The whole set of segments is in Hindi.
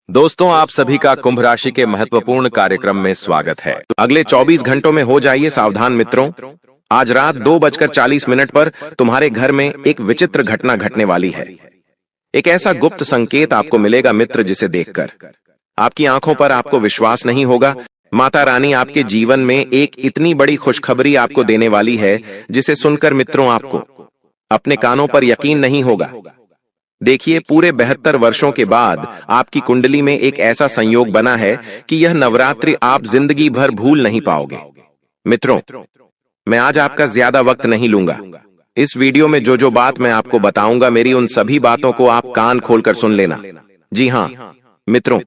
दोस्तों, आप सभी का कुंभ राशि के महत्वपूर्ण कार्यक्रम में स्वागत है। अगले 24 घंटों में हो जाइए सावधान मित्रों। आज रात 2:40 पर तुम्हारे घर में एक विचित्र घटना घटने वाली है। एक ऐसा गुप्त संकेत आपको मिलेगा मित्र, जिसे देखकर आपकी आंखों पर आपको विश्वास नहीं होगा। माता रानी आपके जीवन में एक इतनी बड़ी खुशखबरी आपको देने वाली है, जिसे सुनकर मित्रों आपको अपने कानों पर यकीन नहीं होगा। देखिए, पूरे 72 वर्षों के बाद आपकी कुंडली में एक ऐसा संयोग बना है कि यह नवरात्रि आप जिंदगी भर भूल नहीं पाओगे। मित्रों, मैं आज आपका ज्यादा वक्त नहीं लूंगा। इस वीडियो में जो जो बात मैं आपको बताऊंगा, मेरी उन सभी बातों को आप कान खोलकर सुन लेना। जी हाँ मित्रों,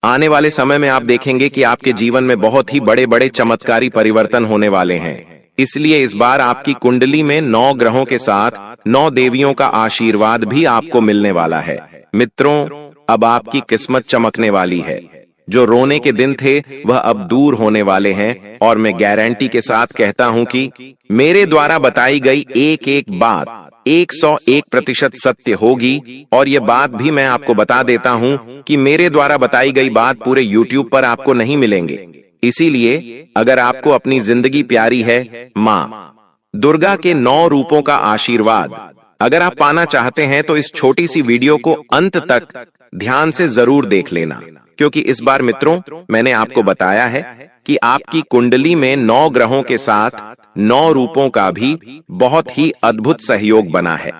आने वाले समय में आप देखेंगे कि आपके जीवन में बहुत ही बड़े बड़े चमत्कारी परिवर्तन होने वाले हैं। इसलिए इस बार आपकी कुंडली में 9 ग्रहों के साथ 9 देवियों का आशीर्वाद भी आपको मिलने वाला है। मित्रों, अब आपकी किस्मत चमकने वाली है। जो रोने के दिन थे वह अब दूर होने वाले हैं, और मैं गारंटी के साथ कहता हूं कि मेरे द्वारा बताई गई एक एक बात 101% सत्य होगी। और यह बात भी मैं आपको बता देता हूं कि मेरे द्वारा बताई गई बात पूरे YouTube पर आपको नहीं मिलेंगे। इसीलिए अगर आपको अपनी जिंदगी प्यारी है, माँ दुर्गा के 9 रूपों का आशीर्वाद अगर आप पाना चाहते हैं, तो इस छोटी सी वीडियो को अंत तक ध्यान से जरूर देख लेना। क्योंकि इस बार मित्रों, मैंने आपको बताया है कि आपकी कुंडली में 9 ग्रहों के साथ 9 रूपों का भी बहुत ही अद्भुत सहयोग बना है।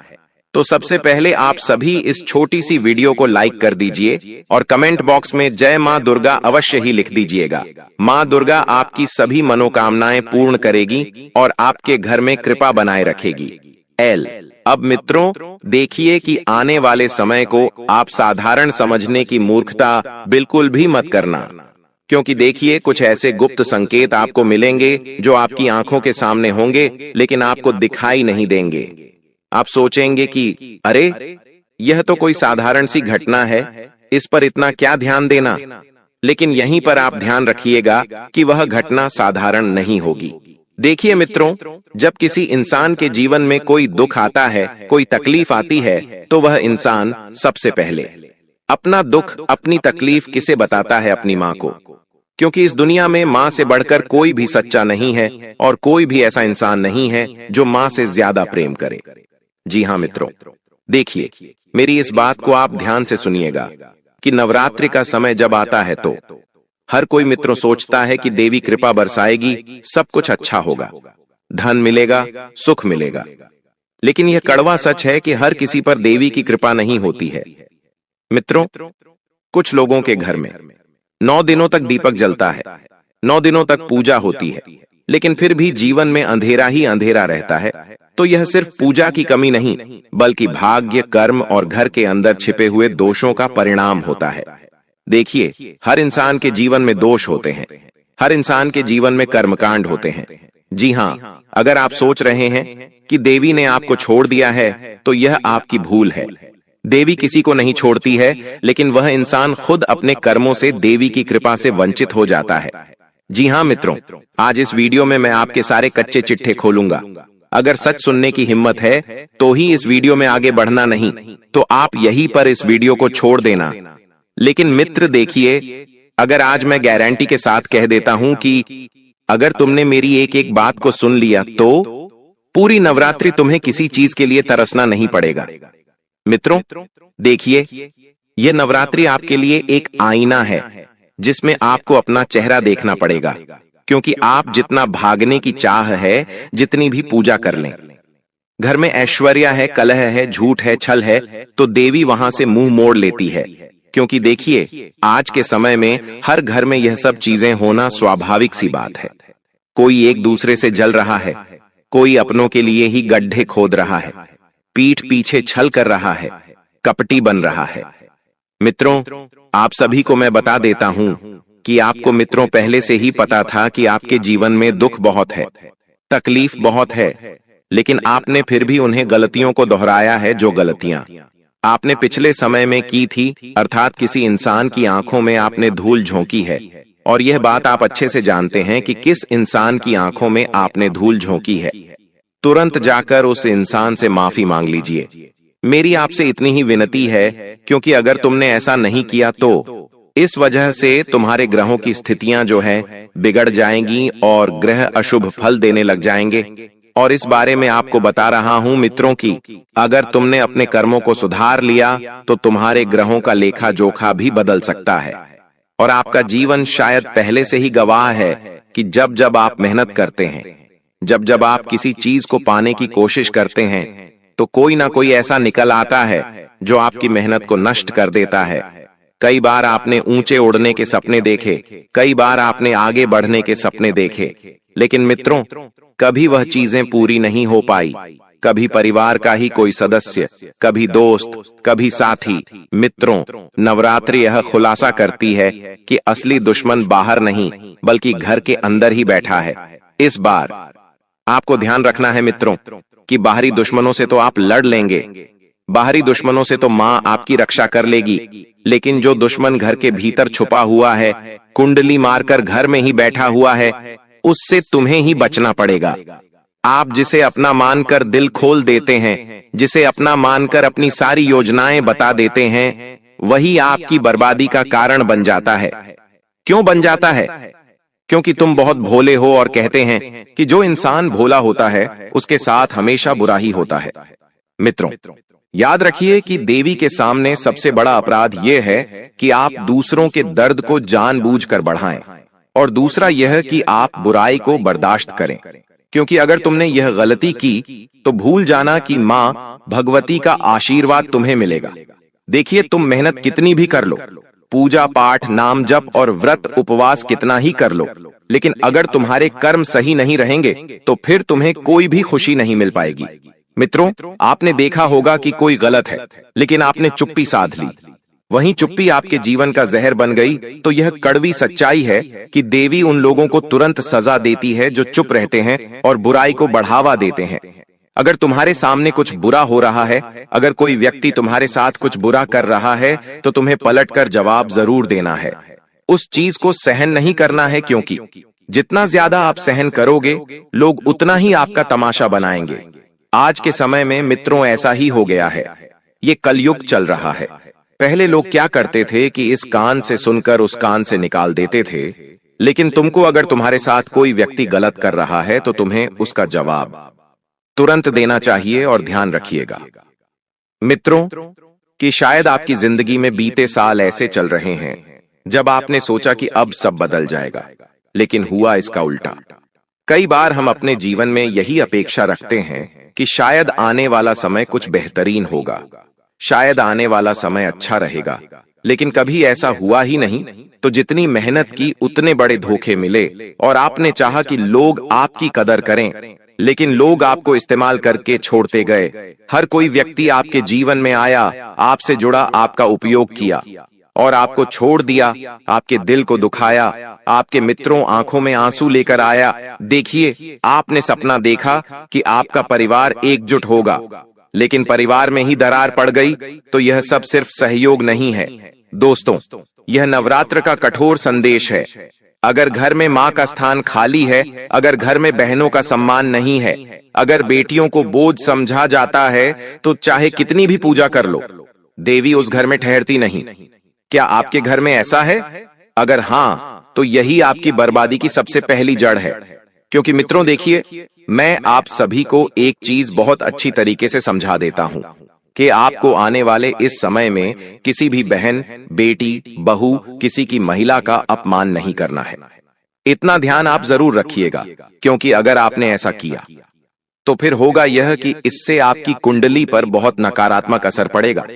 तो सबसे पहले आप सभी इस छोटी सी वीडियो को लाइक कर दीजिए और कमेंट बॉक्स में जय मां दुर्गा अवश्य ही लिख दीजिएगा। मां दुर्गा आपकी सभी मनोकामनाएं पूर्ण करेगी और आपके घर में कृपा बनाए रखेगी। अब मित्रों, देखिए कि आने वाले समय को आप साधारण समझने की मूर्खता बिल्कुल भी मत करना। क्योंकि देखिए, कुछ ऐसे गुप्त संकेत आपको मिलेंगे जो आपकी आंखों के सामने होंगे, लेकिन आपको दिखाई नहीं देंगे। आप सोचेंगे कि अरे, यह तो कोई साधारण सी घटना है, इस पर इतना क्या ध्यान देना। लेकिन यहीं पर आप ध्यान रखिएगा कि वह घटना साधारण नहीं होगी। देखिए मित्रों, जब किसी इंसान के जीवन में कोई दुख आता है, कोई तकलीफ आती है, तो वह इंसान सबसे पहले अपना दुख, अपनी तकलीफ किसे बताता है? अपनी माँ को। क्योंकि इस दुनिया में माँ से बढ़कर कोई भी सच्चा नहीं है, और कोई भी ऐसा इंसान नहीं है जो माँ से ज्यादा प्रेम करे। जी हाँ मित्रों, देखिए, मेरी इस बात को आप ध्यान से सुनिएगा कि नवरात्रि का समय जब आता है, तो हर कोई मित्रों सोचता है कि देवी कृपा बरसाएगी, सब कुछ अच्छा होगा, धन मिलेगा, सुख मिलेगा। लेकिन यह कड़वा सच है कि हर किसी पर देवी की कृपा नहीं होती है। मित्रों, कुछ लोगों के घर में 9 दिनों तक दीपक जलता है, 9 दिनों तक पूजा होती है, लेकिन फिर भी जीवन में अंधेरा ही अंधेरा रहता है। तो यह सिर्फ पूजा की कमी नहीं, बल्कि भाग्य, कर्म और घर के अंदर छिपे हुए दोषों का परिणाम होता है। देखिए, हर इंसान के जीवन में दोष होते हैं, हर इंसान के जीवन में कर्मकांड होते हैं। जी हाँ, अगर आप सोच रहे हैं कि देवी ने आपको छोड़ दिया है, तो यह आपकी भूल है। देवी किसी को नहीं छोड़ती है, लेकिन वह इंसान खुद अपने कर्मों से देवी की कृपा से वंचित हो जाता है। जी हाँ मित्रों, आज इस वीडियो में मैं आपके सारे कच्चे चिट्ठे खोलूंगा। अगर सच सुनने की हिम्मत है तो ही इस वीडियो में आगे बढ़ना, नहीं तो आप यहीं पर इस वीडियो को छोड़ देना। लेकिन मित्र देखिए, अगर आज मैं गारंटी के साथ कह देता हूं कि अगर तुमने मेरी एक एक बात को सुन लिया, तो पूरी नवरात्रि तुम्हें किसी चीज के लिए तरसना नहीं पड़ेगा। मित्रों देखिए, यह नवरात्रि आपके लिए एक आईना है, जिसमें आपको अपना चेहरा देखना पड़ेगा। क्योंकि आप जितना भागने की चाह है, जितनी भी पूजा कर लें, घर में ऐश्वर्य है, कलह है, झूठ है, छल है, तो देवी वहां से मुंह मोड़ लेती है। क्योंकि देखिए, आज के समय में हर घर में यह सब चीजें होना स्वाभाविक सी बात है। कोई एक दूसरे से जल रहा है, कोई अपनों के लिए ही गड्ढे खोद रहा है, पीठ पीछे छल कर रहा है, कपटी बन रहा है। मित्रों, आप सभी को मैं बता देता हूं कि आपको मित्रों पहले से ही पता था कि आपके जीवन में दुख बहुत है, तकलीफ बहुत है, लेकिन आपने फिर भी उन्हें गलतियों को दोहराया है। जो गलतियां आपने पिछले समय में की थी, अर्थात किसी इंसान की आंखों में आपने धूल झोंकी है। और यह बात आप अच्छे से जानते हैं कि किस इंसान की आंखों में आपने धूल झोंकी है। तुरंत जाकर उस इंसान से माफी मांग लीजिए। मेरी आपसे इतनी ही विनती है, क्योंकि अगर तुमने ऐसा नहीं किया तो इस वजह से तुम्हारे ग्रहों की स्थितियां जो है बिगड़ जाएंगी और ग्रह अशुभ फल देने लग जाएंगे। और इस बारे में आपको बता रहा हूं मित्रों कि अगर तुमने अपने कर्मों को सुधार लिया तो तुम्हारे ग्रहों का लेखा जोखा भी बदल सकता है। और आपका जीवन शायद पहले से ही गवाह है कि जब जब आप मेहनत करते हैं, जब जब आप किसी चीज को पाने की कोशिश करते हैं, तो कोई ना कोई ऐसा निकल आता है जो आपकी मेहनत को नष्ट कर देता है। कई बार आपने ऊंचे उड़ने के सपने देखे, कई बार आपने आगे बढ़ने के सपने देखे, लेकिन मित्रों कभी वह चीजें पूरी नहीं हो पाई। कभी परिवार का ही कोई सदस्य, कभी दोस्त, कभी साथी। मित्रों, नवरात्रि यह खुलासा करती है कि असली दुश्मन बाहर नहीं बल्कि घर के अंदर ही बैठा है। इस बार आपको ध्यान रखना है मित्रों कि बाहरी दुश्मनों से तो आप लड़ लेंगे, बाहरी दुश्मनों से तो मां आपकी रक्षा कर लेगी, लेकिन जो दुश्मन घर के भीतर छुपा हुआ है, कुंडली मारकर घर में ही बैठा हुआ है, उससे तुम्हें ही बचना पड़ेगा। आप जिसे अपना मानकर दिल खोल देते हैं, जिसे अपना मानकर अपनी सारी योजनाएं बता देते हैं, वही आपकी बर्बादी का कारण बन जाता है। क्यों बन जाता है? क्योंकि तुम बहुत भोले हो और कहते हैं कि जो इंसान भोला होता है उसके साथ हमेशा बुरा ही होता है। मित्रों, याद रखिए कि देवी के सामने सबसे बड़ा अपराध यह है कि आप दूसरों के दर्द को जानबूझकर बढ़ाएं, और दूसरा यह कि आप बुराई को बर्दाश्त करें। क्योंकि अगर तुमने यह गलती की तो भूल जाना कि मां भगवती का आशीर्वाद तुम्हें मिलेगा। देखिए, तुम मेहनत कितनी भी कर लो, पूजा पाठ, नाम जप और व्रत उपवास कितना ही कर लो, लेकिन अगर तुम्हारे कर्म सही नहीं रहेंगे तो फिर तुम्हें कोई भी खुशी नहीं मिल पाएगी। मित्रों, आपने देखा होगा कि कोई गलत है लेकिन आपने चुप्पी साध ली, वहीं चुप्पी आपके जीवन का जहर बन गई। तो यह कड़वी सच्चाई है कि देवी उन लोगों को तुरंत सजा देती है जो चुप रहते हैं और बुराई को बढ़ावा देते हैं। अगर तुम्हारे सामने कुछ बुरा हो रहा है, अगर कोई व्यक्ति तुम्हारे साथ कुछ बुरा कर रहा है, तो तुम्हें पलटकर जवाब जरूर देना है। उस चीज को सहन नहीं करना है, क्योंकि जितना ज्यादा आप सहन करोगे, लोग उतना ही आपका तमाशा बनाएंगे। आज के समय में मित्रों ऐसा ही हो गया है। ये कलयुग चल रहा है। पहले लोग क्या करते थे कि इस कान से सुनकर उस कान से निकाल देते थे, लेकिन तुमको अगर तुम्हारे साथ कोई व्यक्ति गलत कर रहा है तो तुम्हें उसका जवाब तुरंत देना चाहिए। और ध्यान रखिएगा मित्रों कि शायद आपकी जिंदगी में बीते साल ऐसे चल रहे हैं जब आपने सोचा कि अब सब बदल जाएगा, लेकिन हुआ इसका उल्टा। कई बार हम अपने जीवन में यही अपेक्षा रखते हैं कि शायद आने वाला समय कुछ बेहतरीन होगा, शायद आने वाला समय अच्छा रहेगा, लेकिन कभी ऐसा हुआ ही नहीं। तो जितनी मेहनत की उतने बड़े धोखे मिले, और आपने चाहा कि लोग आपकी कदर करें, लेकिन लोग आपको इस्तेमाल करके छोड़ते गए। हर कोई व्यक्ति आपके जीवन में आया, आपसे जुड़ा, आपका उपयोग किया और आपको छोड़ दिया, आपके दिल को दुखाया। आपके मित्रों आंखों में आंसू लेकर आया। देखिए, आपने सपना देखा कि आपका परिवार एकजुट होगा, लेकिन परिवार में ही दरार पड़ गई। तो यह सब सिर्फ सहयोग नहीं है दोस्तों, यह नवरात्र का कठोर संदेश है। अगर घर में मां का स्थान खाली है, अगर घर में बहनों का सम्मान नहीं है, अगर बेटियों को बोझ समझा जाता है, तो चाहे कितनी भी पूजा कर लो, देवी उस घर में ठहरती नहीं। क्या आपके घर में ऐसा है? अगर हां, तो यही आपकी बर्बादी की सबसे पहली जड़ है। क्योंकि मित्रों देखिए, मैं आप सभी को एक चीज बहुत अच्छी तरीके से समझा देता हूं कि आपको आने वाले इस समय में किसी भी बहन, बेटी, बहू, किसी की महिला का अपमान नहीं करना है। इतना ध्यान आप जरूर रखिएगा, क्योंकि अगर आपने ऐसा किया तो फिर होगा यह कि इससे आपकी कुंडली पर बहुत नकारात्मक असर पड़ेगा,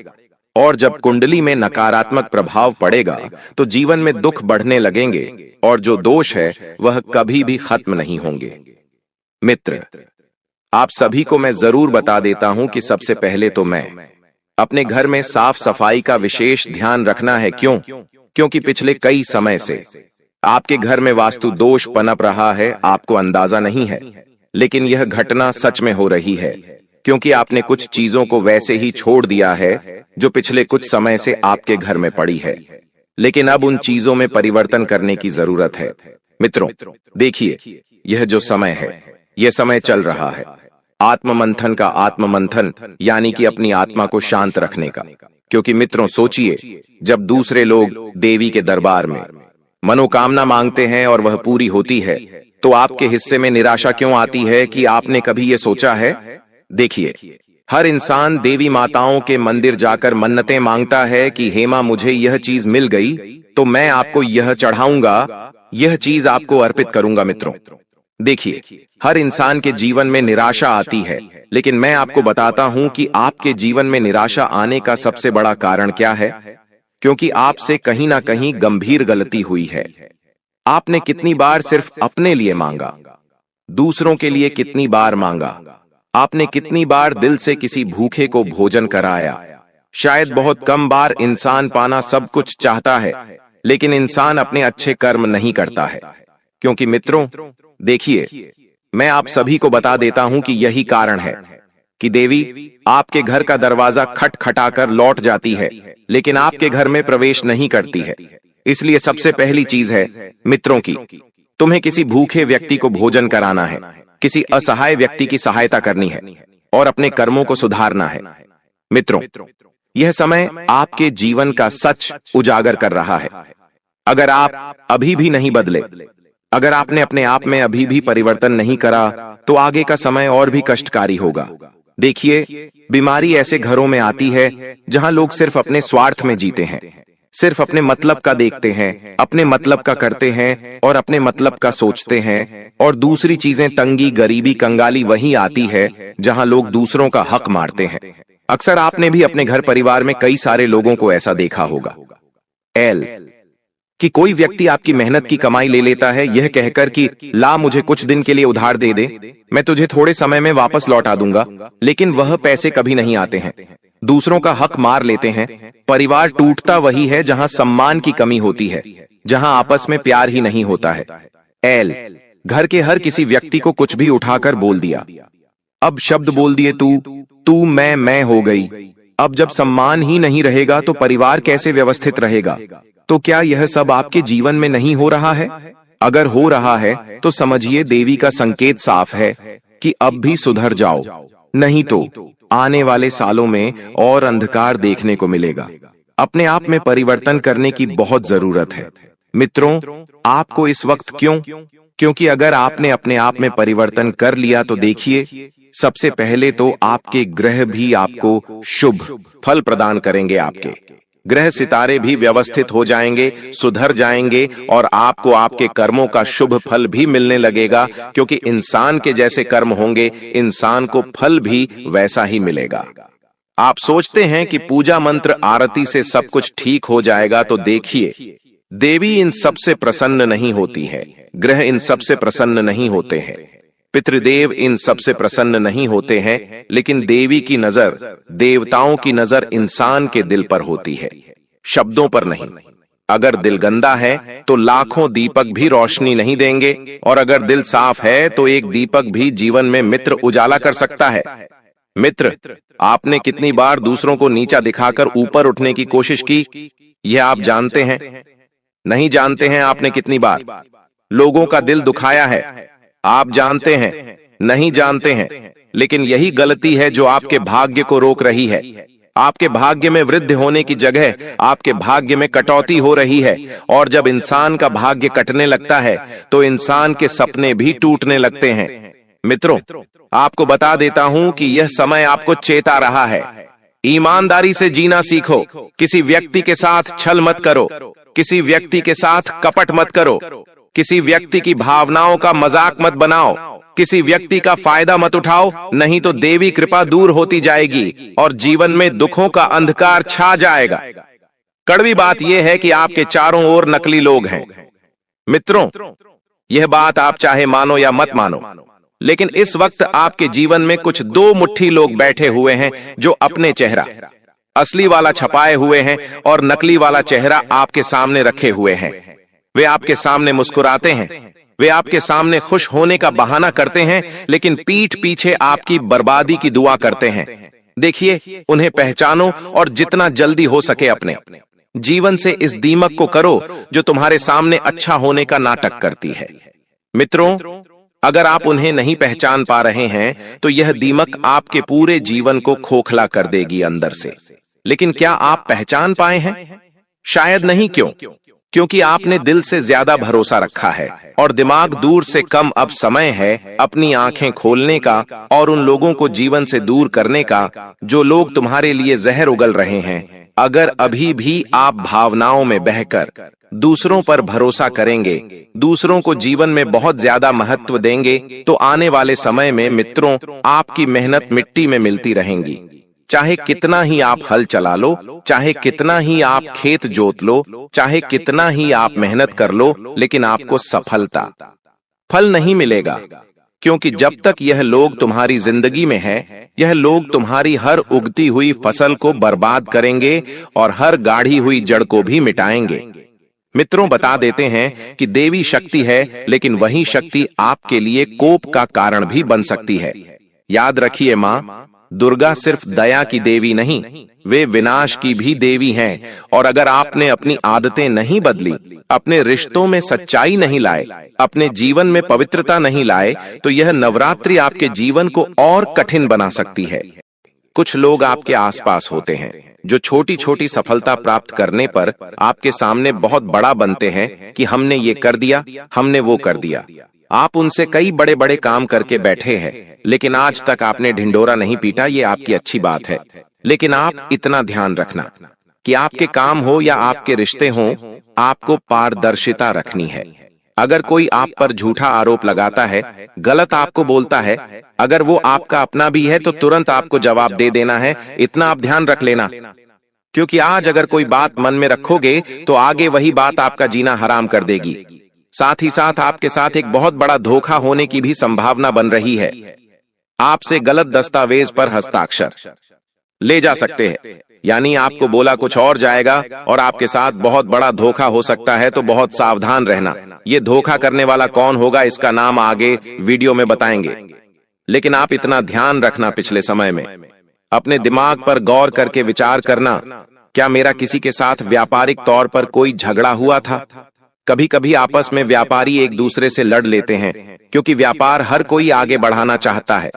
और जब कुंडली में नकारात्मक प्रभाव पड़ेगा तो जीवन में दुख बढ़ने लगेंगे, और जो दोष है वह कभी भी खत्म नहीं होंगे। मित्र, आप सभी को मैं जरूर बता देता हूं कि सबसे पहले तो मैं अपने घर में साफ सफाई का विशेष ध्यान रखना है। क्योंकि पिछले कई समय से आपके घर में वास्तु दोष पनप रहा है। आपको अंदाजा नहीं है, लेकिन यह घटना सच में हो रही है, क्योंकि आपने कुछ चीजों को वैसे ही छोड़ दिया है जो पिछले कुछ समय से आपके घर में पड़ी है, लेकिन अब उन चीजों में परिवर्तन करने की जरूरत है। मित्रों देखिए, यह जो समय है, यह समय चल रहा है, आत्ममंथन का आत्ममंथन यानी कि अपनी आत्मा को शांत रखने का। क्योंकि मित्रों सोचिए, जब दूसरे लोग देवी के दरबार में मनोकामना मांगते हैं और वह पूरी होती है, तो आपके हिस्से में निराशा क्यों आती है? कि आपने कभी यह सोचा है? देखिए, हर इंसान देवी माताओं के मंदिर जाकर मन्नतें मांगता है कि हे मां, मुझे यह चीज मिल गई तो मैं आपको यह चढ़ाऊंगा, यह चीज आपको अर्पित करूंगा। मित्रों देखिए, हर इंसान के जीवन में निराशा आती है, लेकिन मैं आपको बताता हूं कि आपके जीवन में निराशा आने का सबसे बड़ा कारण क्या है? क्योंकि आपसे कहीं ना कहीं गंभीर गलती हुई है। आपने कितनी बार सिर्फ अपने लिए मांगा, दूसरों के लिए कितनी बार मांगा? आपने कितनी बार दिल से किसी भूखे को भोजन कराया? शायद बहुत कम बार। इंसान पाना सब कुछ चाहता है, लेकिन इंसान अपने अच्छे कर्म नहीं करता है। क्योंकि मित्रों देखिए, मैं आप सभी को बता देता हूं कि यही कारण है कि देवी आपके घर का दरवाजा खटखटाकर लौट जाती है, लेकिन आपके घर में प्रवेश नहीं करती है। इसलिए सबसे पहली चीज है मित्रों की, तुम्हें किसी भूखे व्यक्ति को भोजन कराना है, किसी असहाय व्यक्ति की सहायता करनी है और अपने कर्मों को सुधारना है। मित्रों, यह समय आपके जीवन का सच उजागर कर रहा है। अगर आप अभी भी नहीं बदले, अगर आपने अपने आप में अभी भी परिवर्तन नहीं करा, तो आगे का समय और भी कष्टकारी होगा। देखिए, बीमारी ऐसे घरों में आती है जहां लोग सिर्फ अपने स्वार्थ में जीते हैं, सिर्फ अपने मतलब का देखते हैं, अपने मतलब का करते हैं और अपने मतलब का सोचते हैं। और दूसरी चीजें, तंगी, गरीबी, कंगाली वहीं आती है जहां लोग दूसरों का हक मारते हैं। अक्सर आपने भी अपने घर परिवार में कई सारे लोगों को ऐसा देखा होगा कि कोई व्यक्ति आपकी मेहनत की कमाई ले लेता है, यह कहकर कि ला मुझे कुछ दिन के लिए उधार दे दे, मैं तुझे थोड़े समय में वापस लौटा दूंगा। लेकिन वह पैसे कभी नहीं आते हैं, दूसरों का हक मार लेते हैं। परिवार टूटता वही है जहां सम्मान की कमी होती है, जहां आपस में प्यार ही नहीं होता है। घर के हर किसी व्यक्ति को कुछ भी उठाकर बोल दिया। अब शब्द बोल दिए तू मैं हो गई। अब जब सम्मान ही नहीं रहेगा तो परिवार कैसे व्यवस्थित रहेगा? तो क्या यह सब आपके जीवन में नहीं हो रहा है? अगर हो रहा है तो समझिए देवी का संकेत साफ है कि अब भी सुधर जाओ, नहीं तो आने वाले सालों में और अंधकार देखने को मिलेगा। अपने आप में परिवर्तन करने की बहुत जरूरत है। मित्रों, आपको इस वक्त क्यों? क्योंकि अगर आपने अपने आप में परिवर्तन कर लिया तो देखिए, सबसे पहले तो आपके ग्रह भी आपको शुभ फल प्रदान करेंगे। आपके ग्रह सितारे भी व्यवस्थित हो जाएंगे, सुधर जाएंगे और आपको आपके कर्मों का शुभ फल भी मिलने लगेगा। क्योंकि इंसान के जैसे कर्म होंगे, इंसान को फल भी वैसा ही मिलेगा। आप सोचते हैं कि पूजा मंत्र आरती से सब कुछ ठीक हो जाएगा, तो देखिए, देवी इन सबसे प्रसन्न नहीं होती है, ग्रह इन सबसे प्रसन्न नहीं होते हैं, पितृदेव इन सबसे प्रसन्न नहीं होते हैं, लेकिन देवी की नजर, देवताओं की नजर इंसान के दिल पर होती है, शब्दों पर नहीं। अगर दिल गंदा है तो लाखों दीपक भी रोशनी नहीं देंगे, और अगर दिल साफ है तो एक दीपक भी जीवन में मित्र उजाला कर सकता है। मित्र, आपने कितनी बार दूसरों को नीचा दिखाकर ऊपर उठने की कोशिश की, यह आप जानते हैं? नहीं जानते हैं आपने कितनी बार लोगों का दिल दुखाया है? आप जानते हैं? नहीं जानते हैं। लेकिन यही गलती है जो आपके भाग्य को रोक रही है। आपके भाग्य में वृद्धि होने की जगह आपके भाग्य में कटौती हो रही है। और जब इंसान का भाग्य कटने लगता है तो इंसान के सपने भी टूटने लगते हैं। मित्रों, आपको बता देता हूं कि यह समय आपको चेता रहा है। ईमानदारी से जीना सीखो, किसी व्यक्ति के साथ छल मत करो, किसी व्यक्ति के साथ कपट मत करो, किसी व्यक्ति की भावनाओं का मजाक मत बनाओ, किसी व्यक्ति का फायदा मत उठाओ, नहीं तो देवी कृपा दूर होती जाएगी और जीवन में दुखों का अंधकार छा जाएगा। कड़वी बात यह है कि आपके चारों ओर नकली लोग हैं। मित्रों, यह बात आप चाहे मानो या मत मानो, लेकिन इस वक्त आपके जीवन में कुछ दो मुट्ठी लोग बैठे हुए हैं जो अपने चेहरा असली वाला छपाए हुए हैं और नकली वाला चेहरा आपके सामने रखे हुए हैं। वे आपके सामने मुस्कुराते हैं, वे आपके सामने खुश होने का बहाना करते हैं, लेकिन पीठ पीछे आपकी बर्बादी की दुआ करते हैं। देखिए, उन्हें पहचानो और जितना जल्दी हो सके अपने जीवन से इस दीमक को करो जो तुम्हारे सामने अच्छा होने का नाटक करती है। मित्रों, अगर आप उन्हें नहीं पहचान पा रहे हैं तो यह दीमक आपके पूरे जीवन को खोखला कर देगी अंदर से। लेकिन क्या आप पहचान पाए हैं? शायद नहीं। क्यों? क्योंकि आपने दिल से ज्यादा भरोसा रखा है और दिमाग दूर से कम। अब समय है अपनी आंखें खोलने का और उन लोगों को जीवन से दूर करने का जो लोग तुम्हारे लिए जहर उगल रहे हैं। अगर अभी भी आप भावनाओं में बहकर दूसरों पर भरोसा करेंगे, दूसरों को जीवन में बहुत ज्यादा महत्व देंगे, तो आने वाले समय में मित्रों आपकी मेहनत मिट्टी में मिलती रहेंगी। चाहे कितना ही आप हल चला लो, चाहे कितना ही आप खेत जोत लो, चाहे कितना ही आप मेहनत कर लो, लेकिन आपको सफलता फल नहीं मिलेगा। क्योंकि जब तक यह लोग तुम्हारी जिंदगी में है, यह लोग तुम्हारी हर उगती हुई फसल को बर्बाद करेंगे और हर गाढ़ी हुई जड़ को भी मिटाएंगे। मित्रों, बता देते हैं कि देवी शक्ति है, लेकिन वही शक्ति आपके लिए कोप का कारण भी बन सकती है। याद रखिए, मां दुर्गा सिर्फ दया की देवी नहीं, वे विनाश की भी देवी हैं। और अगर आपने अपनी आदतें नहीं बदली, अपने रिश्तों में सच्चाई नहीं लाए, अपने जीवन में पवित्रता नहीं लाए, तो यह नवरात्रि आपके जीवन को और कठिन बना सकती है। कुछ लोग आपके आसपास होते हैं जो छोटी छोटी सफलता प्राप्त करने पर आपके सामने बहुत बड़ा बनते हैं कि हमने ये कर दिया, हमने वो कर दिया। आप उनसे कई बड़े बड़े काम करके बैठे हैं, लेकिन आज तक आपने ढिंडोरा नहीं पीटा। ये आपकी अच्छी बात है, लेकिन आप इतना ध्यान रखना कि आपके काम हो या आपके रिश्ते हों, आपको पारदर्शिता रखनी है। अगर कोई आप पर झूठा आरोप लगाता है, गलत आपको बोलता है, अगर वो आपका अपना भी है, तो तुरंत आपको जवाब दे देना है। इतना आप ध्यान रख लेना, क्योंकि आज अगर कोई बात मन में रखोगे तो आगे वही बात आपका जीना हराम कर देगी। साथ ही साथ आपके साथ एक बहुत बड़ा धोखा होने की भी संभावना बन रही है। आपसे गलत दस्तावेज पर हस्ताक्षर ले जा सकते हैं, यानी आपको बोला कुछ और जाएगा और आपके साथ बहुत बड़ा धोखा हो सकता है। तो बहुत सावधान रहना। ये धोखा करने वाला कौन होगा, इसका नाम आगे वीडियो में बताएंगे। लेकिन आप इतना ध्यान रखना, पिछले समय में अपने दिमाग पर गौर करके विचार करना, क्या मेरा किसी के साथ व्यापारिक तौर पर कोई झगड़ा हुआ था? कभी कभी आपस में व्यापारी एक दूसरे से लड़ लेते हैं, क्योंकि व्यापार हर कोई आगे बढ़ाना चाहता है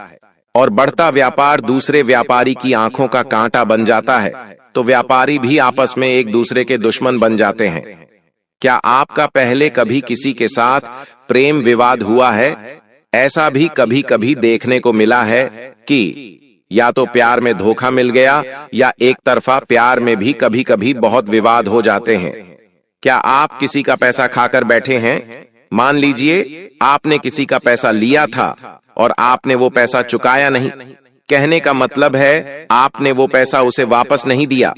और बढ़ता व्यापार दूसरे व्यापारी की आंखों का कांटा बन जाता है, तो व्यापारी भी आपस में एक दूसरे के दुश्मन बन जाते हैं। क्या आपका पहले कभी किसी के साथ प्रेम विवाद हुआ है? ऐसा भी कभी कभी देखने को मिला है कि या तो प्यार में धोखा मिल गया या एक तरफा प्यार में भी कभी कभी बहुत विवाद हो जाते हैं। क्या आप किसी का पैसा खाकर बैठे हैं? मान लीजिए आपने किसी का पैसा लिया था और आपने वो पैसा चुकाया नहीं। कहने का मतलब है आपने वो पैसा उसे वापस नहीं दिया।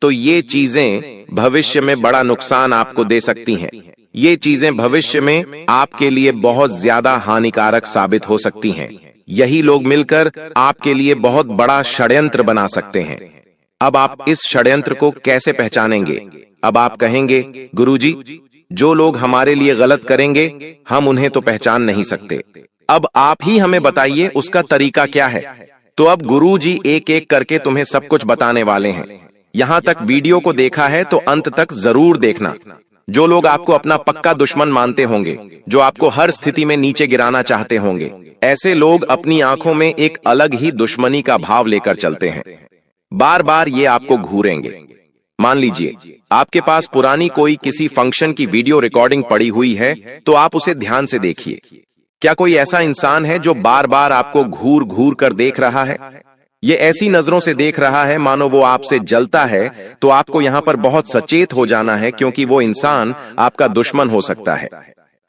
तो ये चीजें भविष्य में बड़ा नुकसान आपको दे सकती हैं। ये चीजें भविष्य में आपके लिए बहुत ज्यादा हानिकारक साबित हो सकती हैं। यही लोग मिलकर आपके लिए बहुत बड़ा षड्यंत्र बना सकते हैं। अब आप इस षड्यंत्र को कैसे पहचानेंगे? अब आप कहेंगे, गुरुजी, जो लोग हमारे लिए गलत करेंगे हम उन्हें तो पहचान नहीं सकते। अब आप ही हमें बताइए उसका तरीका क्या है। तो अब गुरुजी एक एक करके तुम्हें सब कुछ बताने वाले हैं। यहां तक वीडियो को देखा है तो अंत तक जरूर देखना। जो लोग आपको अपना पक्का दुश्मन मानते होंगे, जो आपको हर स्थिति में नीचे गिराना चाहते होंगे, ऐसे लोग अपनी आंखों में एक अलग ही दुश्मनी का भाव लेकर चलते हैं। बार बार ये आपको घूरेंगे। मान लीजिए आपके पास पुरानी कोई किसी फंक्शन की वीडियो रिकॉर्डिंग पड़ी हुई है, तो आप उसे ध्यान से देखिए। क्या कोई ऐसा इंसान है जो बार बार आपको घूर घूर कर देख रहा है? ये ऐसी नजरों से देख रहा है मानो वो आपसे जलता है। तो आपको यहां पर बहुत सचेत हो जाना है, क्योंकि वो इंसान आपका दुश्मन हो सकता है।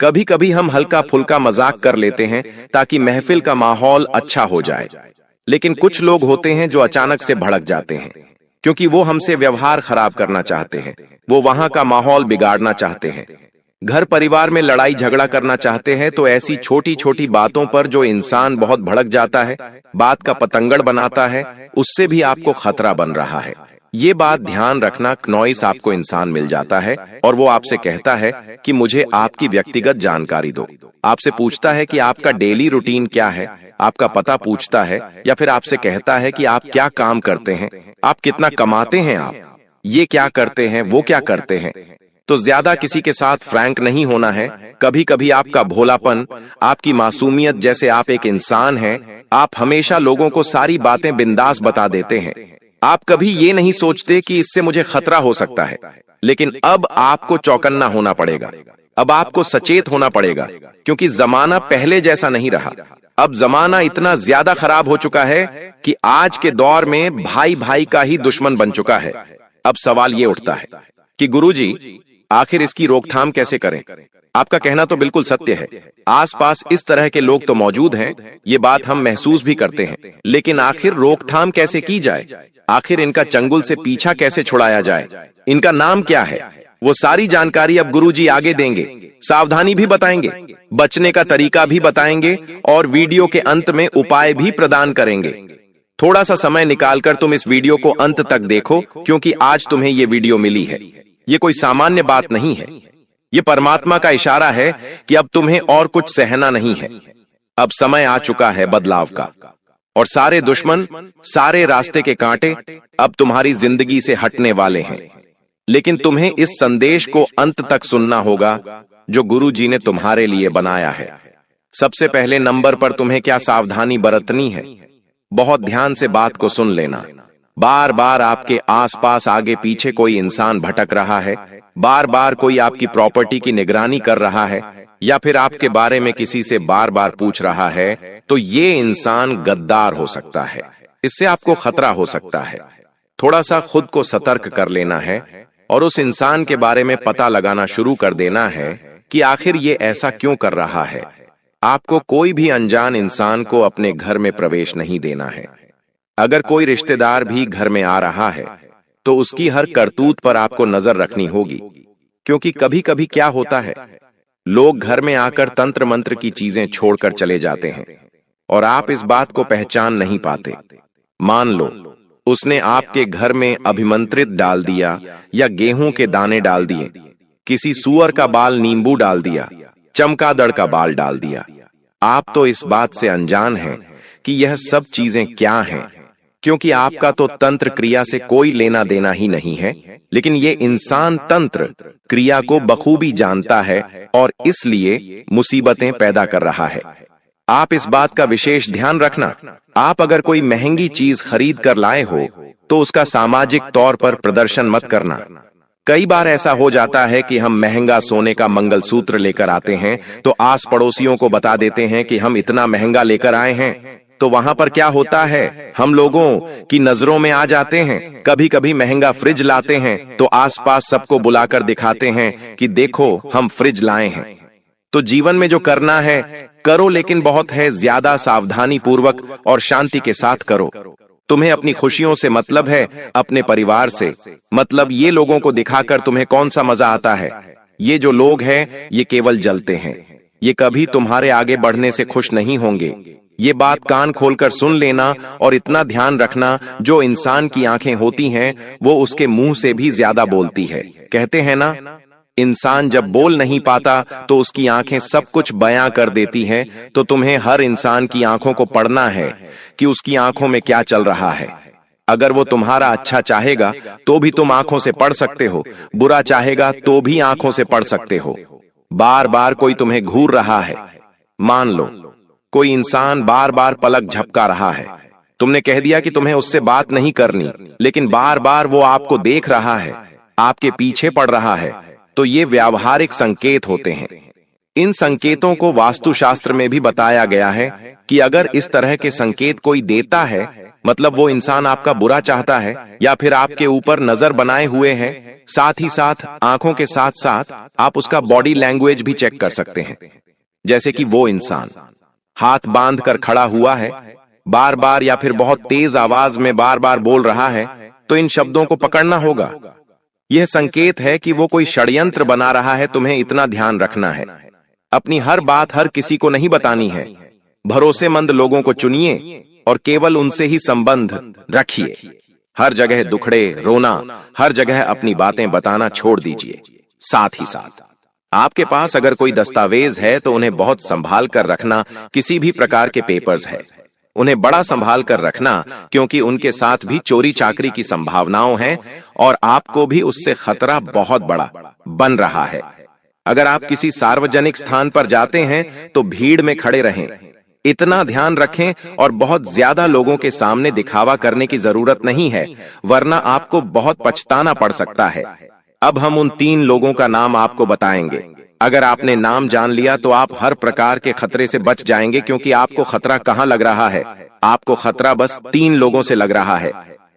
कभी कभी हम हल्का फुल्का मजाक कर लेते हैं ताकि महफिल का माहौल अच्छा हो जाए, लेकिन कुछ लोग होते हैं जो अचानक से भड़क जाते हैं, क्योंकि वो हमसे व्यवहार खराब करना चाहते हैं। वो वहां का माहौल बिगाड़ना चाहते हैं, घर परिवार में लड़ाई झगड़ा करना चाहते हैं। तो ऐसी छोटी छोटी बातों पर जो इंसान बहुत भड़क जाता है, बात का पतंगड़ बनाता है, उससे भी आपको खतरा बन रहा है। ये बात ध्यान रखना। नॉइस आपको इंसान मिल जाता है और वो आपसे कहता है कि मुझे आपकी व्यक्तिगत जानकारी दो। आपसे पूछता है कि आपका डेली रूटीन क्या है, आपका पता पूछता है, या फिर आपसे कहता है कि आप क्या काम करते हैं, आप कितना कमाते हैं, आप ये क्या करते हैं, वो क्या करते हैं। तो ज्यादा किसी के साथ फ्रैंक नहीं होना है। कभी कभी आपका भोलापन, आपकी मासूमियत जैसे आप एक इंसान हैं, आप हमेशा लोगों को सारी बातें बिंदास बता देते हैं। आप कभी ये नहीं सोचते कि इससे मुझे खतरा हो सकता है। लेकिन अब आपको चौकन्ना होना पड़ेगा। अब आपको सचेत होना पड़ेगा, क्योंकि जमाना पहले जैसा नहीं रहा। अब जमाना इतना ज्यादा खराब हो चुका है कि आज के दौर में भाई भाई का ही दुश्मन बन चुका है। अब सवाल ये उठता है कि गुरुजी, आखिर इसकी रोकथाम कैसे करें? आपका कहना तो बिल्कुल सत्य है। आसपास इस तरह के लोग तो मौजूद हैं, ये बात हम महसूस भी करते हैं। लेकिन आखिर रोकथाम कैसे की जाए? आखिर इनका चंगुल से पीछा कैसे छुड़ाया जाए? इनका नाम क्या है? वो सारी जानकारी अब गुरुजी आगे देंगे। सावधानी भी बताएंगे, बचने का तरीका भी बताएंगे और वीडियो के अंत में उपाय भी प्रदान करेंगे। थोड़ा सा समय निकालकर तुम इस वीडियो को अंत तक देखो, क्योंकि आज तुम्हें ये वीडियो मिली है। ये कोई सामान्य बात नहीं है। ये परमात्मा का इशारा है कि अब तुम्हें और कुछ सहना नहीं है। अब समय आ चुका है बदलाव का, और सारे दुश्मन, सारे रास्ते के कांटे अब तुम्हारी जिंदगी से हटने वाले हैं। लेकिन तुम्हें इस संदेश को अंत तक सुनना होगा जो गुरु जी ने तुम्हारे लिए बनाया है। सबसे पहले नंबर पर तुम्हें क्या सावधानी बरतनी है? बहुत ध्यान से बात को सुन लेना। बार बार आपके आसपास आगे पीछे कोई इंसान भटक रहा है, बार बार कोई आपकी प्रॉपर्टी की निगरानी कर रहा है, या फिर आपके बारे में किसी से बार बार पूछ रहा है, तो ये इंसान गद्दार हो सकता है। इससे आपको खतरा हो सकता है। थोड़ा सा खुद को सतर्क कर लेना है और उस इंसान के बारे में पता लगाना शुरू कर देना है कि आखिर ये ऐसा क्यों कर रहा है। आपको कोई भी अनजान इंसान को अपने घर में प्रवेश नहीं देना है। अगर कोई रिश्तेदार भी घर में आ रहा है तो उसकी हर करतूत पर आपको नजर रखनी होगी, क्योंकि कभी कभी क्या होता है, लोग घर में आकर तंत्र मंत्र की चीजें छोड़कर चले जाते हैं और आप इस बात को पहचान नहीं पाते। मान लो उसने आपके घर में अभिमंत्रित डाल दिया, या गेहूं के दाने डाल दिए, किसी सुअर का बाल नींबू डाल दिया, चमगादड़ का बाल डाल दिया। आप तो इस बात से अनजान हैं कि यह सब चीजें क्या हैं, क्योंकि आपका तो तंत्र क्रिया से कोई लेना देना ही नहीं है। लेकिन ये इंसान तंत्र क्रिया को बखूबी जानता है और इसलिए मुसीबतें पैदा कर रहा है। आप इस बात का विशेष ध्यान रखना। आप अगर कोई महंगी चीज खरीद कर लाए हो तो उसका सामाजिक तौर पर प्रदर्शन मत करना। कई बार ऐसा हो जाता है कि हम महंगा सोने का मंगलसूत्र लेकर आते हैं तो आस पड़ोसियों को बता देते हैं कि हम इतना महंगा लेकर आए हैं। तो वहां पर क्या होता है, हम लोगों की नजरों में आ जाते हैं। कभी कभी महंगा फ्रिज लाते हैं तो आसपास सबको बुलाकर दिखाते हैं कि देखो हम फ्रिज लाए हैं। तो जीवन में जो करना है करो, लेकिन बहुत है ज्यादा सावधानी पूर्वक और शांति के साथ करो। तुम्हें अपनी खुशियों से मतलब है, अपने परिवार से मतलब। ये लोगों को दिखाकर तुम्हें कौन सा मजा आता है? ये जो लोग हैं ये केवल जलते हैं। ये कभी तुम्हारे आगे बढ़ने से खुश नहीं होंगे। ये बात कान खोलकर सुन लेना और इतना ध्यान रखना, जो इंसान की आंखें होती हैं वो उसके मुंह से भी ज्यादा बोलती है। कहते हैं ना, इंसान जब बोल नहीं पाता तो उसकी आंखें सब कुछ बयां कर देती हैं। तो तुम्हें हर इंसान की आंखों को पढ़ना है कि उसकी आंखों में क्या चल रहा है। अगर वो तुम्हारा अच्छा चाहेगा तो भी तुम आंखों से पढ़ सकते हो, बुरा चाहेगा तो भी आंखों से पढ़ सकते हो। बार बार कोई तुम्हें घूर रहा है, मान लो कोई इंसान बार बार पलक झपका रहा है, तुमने कह दिया कि तुम्हें उससे बात नहीं करनी, लेकिन बार बार वो आपको देख रहा है, आपके पीछे पड़ रहा है, तो ये व्यावहारिक संकेत होते हैं। इन संकेतों को वास्तुशास्त्र में भी बताया गया है कि अगर इस तरह के संकेत कोई देता है, मतलब वो इंसान आपका बुरा चाहता है या फिर आपके ऊपर नजर बनाए हुए है। साथ ही साथ आंखों के साथ साथ आप उसका बॉडी लैंग्वेज भी चेक कर सकते हैं। जैसे कि वो इंसान हाथ बांध कर खड़ा हुआ है, बार बार या फिर बहुत तेज आवाज में बार बार बोल रहा है, तो इन शब्दों को पकड़ना होगा। यह संकेत है कि वो कोई षड्यंत्र बना रहा है। तुम्हें इतना ध्यान रखना है, अपनी हर बात हर किसी को नहीं बतानी है। भरोसेमंद लोगों को चुनिए और केवल उनसे ही संबंध रखिए। हर जगह दुखड़े रोना, हर जगह अपनी बातें बताना छोड़ दीजिए। साथ ही साथ आपके पास अगर कोई दस्तावेज है तो उन्हें बहुत संभाल कर रखना। किसी भी प्रकार के पेपर्स है, उन्हें बड़ा संभाल कर रखना, क्योंकि उनके साथ भी चोरी चाकरी की संभावनाओं हैं और आपको भी उससे खतरा बहुत बड़ा बन रहा है। अगर आप किसी सार्वजनिक स्थान पर जाते हैं तो भीड़ में खड़े रहें, इतना ध्यान रखें और बहुत ज्यादा लोगों के सामने दिखावा करने की जरूरत नहीं है, वरना आपको बहुत पछताना पड़ सकता है। अब हम उन 3 लोगों का नाम आपको बताएंगे। अगर आपने नाम जान लिया तो आप हर प्रकार के खतरे से बच जाएंगे, क्योंकि आपको खतरा कहां लग रहा है? आपको खतरा बस 3 लोगों से लग रहा है।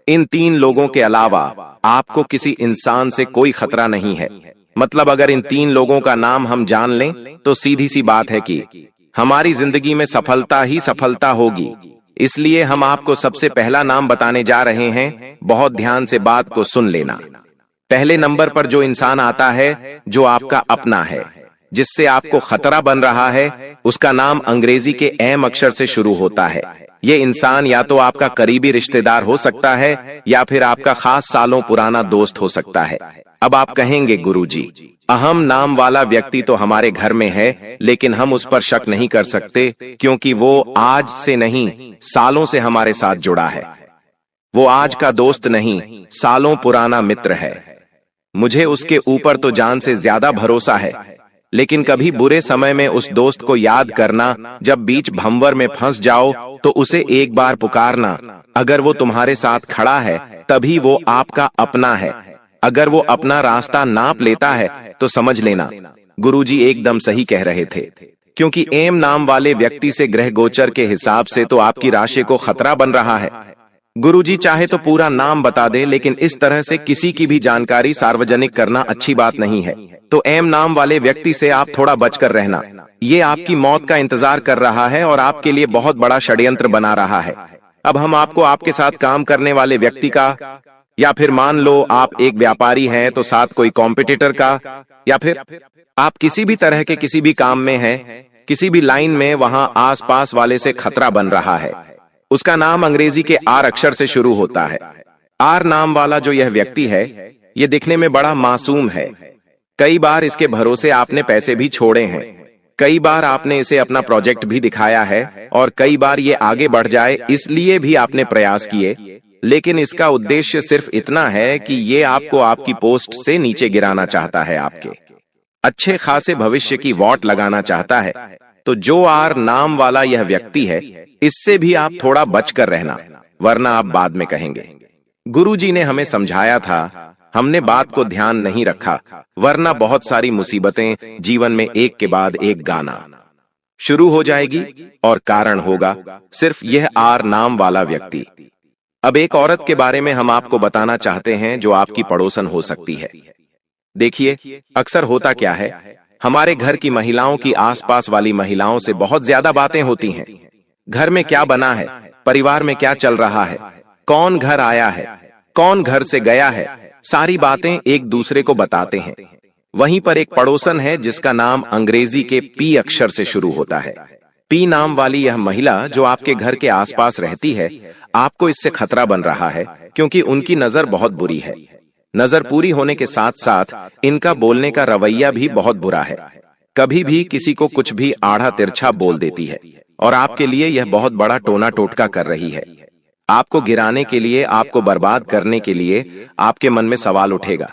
इन 3 लोगों के अलावा आपको किसी इंसान से कोई खतरा नहीं है। मतलब अगर इन 3 लोगों का नाम हम जान लें तो सीधी सी बात है कि हमारी जिंदगी में सफलता ही सफलता होगी। इसलिए हम आपको सबसे पहला नाम बताने जा रहे हैं। बहुत ध्यान से बात को सुन लेना। पहले नंबर पर जो इंसान आता है, जो आपका अपना है, जिससे आपको खतरा बन रहा है, उसका नाम अंग्रेजी के एम अक्षर से शुरू होता है। ये इंसान या तो आपका करीबी रिश्तेदार हो सकता है या फिर आपका खास सालों पुराना दोस्त हो सकता है। अब आप कहेंगे, गुरुजी, अहम नाम वाला व्यक्ति तो हमारे घर में है, लेकिन हम उस पर शक नहीं कर सकते, क्योंकि वो आज से नहीं, सालों से हमारे साथ जुड़ा है। वो आज का दोस्त नहीं, सालों पुराना मित्र है। मुझे उसके ऊपर तो जान से ज्यादा भरोसा है, लेकिन कभी बुरे समय में उस दोस्त को याद करना। जब बीच भंवर में फंस जाओ तो उसे एक बार पुकारना। अगर वो तुम्हारे साथ खड़ा है तभी वो आपका अपना है। अगर वो अपना रास्ता नाप लेता है तो समझ लेना गुरुजी एकदम सही कह रहे थे, क्योंकि एम नाम वाले व्यक्ति से ग्रह गोचर के हिसाब से तो आपकी राशि को खतरा बन रहा है। गुरुजी चाहे तो पूरा नाम बता दे, लेकिन इस तरह से किसी की भी जानकारी सार्वजनिक करना अच्छी बात नहीं है। तो एम नाम वाले व्यक्ति से आप थोड़ा बचकर रहना। ये आपकी मौत का इंतजार कर रहा है और आपके लिए बहुत बड़ा षड्यंत्र बना रहा है। अब हम आपको आपके साथ काम करने वाले व्यक्ति का, या फिर मान लो आप एक व्यापारी हैं तो साथ कोई कॉम्पिटिटर का, या फिर आप किसी भी तरह के किसी भी काम में हैं, किसी भी लाइन में, वहां आसपास वाले से खतरा बन रहा है। उसका नाम अंग्रेजी के आर अक्षर से शुरू होता है। आर नाम वाला जो यह व्यक्ति है, ये दिखने में बड़ा मासूम है। कई बार इसके भरोसे आपने पैसे भी छोड़े हैं, कई बार आपने इसे अपना प्रोजेक्ट भी दिखाया है, और कई बार ये आगे बढ़ जाए इसलिए भी आपने प्रयास किए, लेकिन इसका उद्देश्य सिर्फ इतना है कि ये आपको आपकी पोस्ट से नीचे गिराना चाहता है, आपके अच्छे खासे भविष्य की वॉट लगाना चाहता है। तो जो आर नाम वाला यह व्यक्ति है, इससे भी आप थोड़ा बचकर रहना, वरना आप बाद में कहेंगे, गुरुजी ने हमें समझाया था, हमने बात को ध्यान नहीं रखा, वरना बहुत सारी मुसीबतें जीवन में एक के बाद एक गाना शुरू हो जाएगी, और कारण होगा सिर्फ यह आर नाम वाला व्यक्ति। अब एक औरत के बारे में हम आपको बताना चाहते हैं जो आपकी पड़ोसन हो सकती है। देखिए, अक्सर होता क्या है, हमारे घर की महिलाओं की आसपास वाली महिलाओं से बहुत ज्यादा बातें होती हैं। घर में क्या बना है, परिवार में क्या चल रहा है, कौन घर आया है, कौन घर से गया है, सारी बातें एक दूसरे को बताते हैं। वहीं पर एक पड़ोसन है जिसका नाम अंग्रेजी के पी अक्षर से शुरू होता है। पी नाम वाली यह महिला जो आपके घर के आसपास रहती है, आपको इससे खतरा बन रहा है, क्योंकि उनकी नजर बहुत बुरी है। नजर पूरी होने के साथ साथ इनका बोलने का रवैया भी बहुत बुरा है। कभी भी किसी को कुछ भी आड़ा तिरछा बोल देती है, और आपके लिए यह बहुत बड़ा टोना टोटका कर रही है। आपको गिराने के लिए, आपको बर्बाद करने के लिए आपके मन में सवाल उठेगा,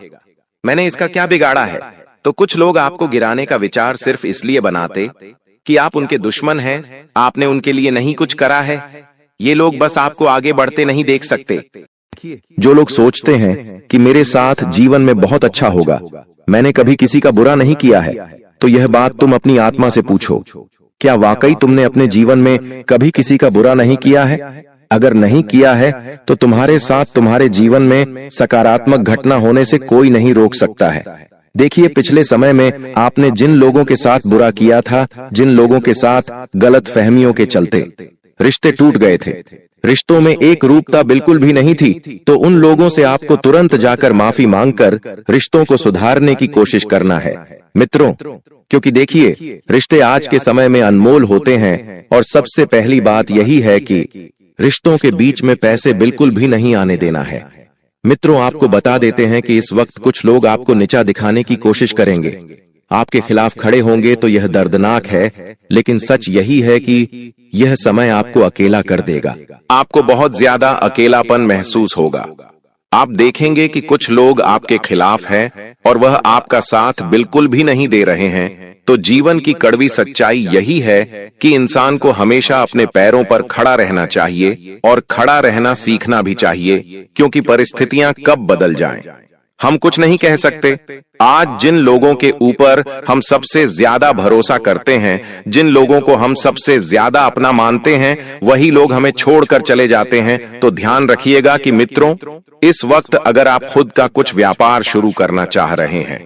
मैंने इसका क्या बिगाड़ा है? तो कुछ लोग आपको गिराने का विचार सिर्फ इसलिए बनाते कि आप उनके दुश्मन हैं, आपने उनके लिए नहीं कुछ करा है। ये लोग बस आपको आगे बढ़ते नहीं देख सकते। जो लोग सोचते हैं कि मेरे साथ जीवन में बहुत अच्छा होगा, मैंने कभी किसी का बुरा नहीं किया है, तो यह बात तुम अपनी आत्मा से पूछो, क्या वाकई तुमने अपने जीवन में कभी किसी का बुरा नहीं किया है? अगर नहीं किया है तो तुम्हारे साथ तुम्हारे जीवन में सकारात्मक घटना होने से कोई नहीं रोक सकता है। देखिए, पिछले समय में आपने जिन लोगों के साथ बुरा किया था, जिन लोगों के साथ गलत फहमियों के चलते रिश्ते टूट गए थे, रिश्तों में एक रूपता बिल्कुल भी नहीं थी, तो उन लोगों से आपको तुरंत जाकर माफी मांगकर रिश्तों को सुधारने की कोशिश करना है मित्रों। क्योंकि देखिए, रिश्ते आज के समय में अनमोल होते हैं, और सबसे पहली बात यही है कि रिश्तों के बीच में पैसे बिल्कुल भी नहीं आने देना है। मित्रों, आपको बता देते हैं कि इस वक्त कुछ लोग आपको नीचा दिखाने की कोशिश करेंगे, आपके खिलाफ खड़े होंगे तो यह दर्दनाक है, लेकिन सच यही है कि यह समय आपको अकेला कर देगा। आपको बहुत ज्यादा अकेलापन महसूस होगा। आप देखेंगे कि कुछ लोग आपके खिलाफ हैं और वह आपका साथ बिल्कुल भी नहीं दे रहे हैं। तो जीवन की कड़वी सच्चाई यही है कि इंसान को हमेशा अपने पैरों पर खड़ा रहना चाहिए और खड़ा रहना सीखना भी चाहिए, क्योंकि परिस्थितियां कब बदल जाएं, हम कुछ नहीं कह सकते। आज जिन लोगों के ऊपर हम सबसे ज्यादा भरोसा करते हैं, जिन लोगों को हम सबसे ज्यादा अपना मानते हैं, वही लोग हमें छोड़कर चले जाते हैं। तो ध्यान रखिएगा कि मित्रों, इस वक्त अगर आप खुद का कुछ व्यापार शुरू करना चाह रहे हैं,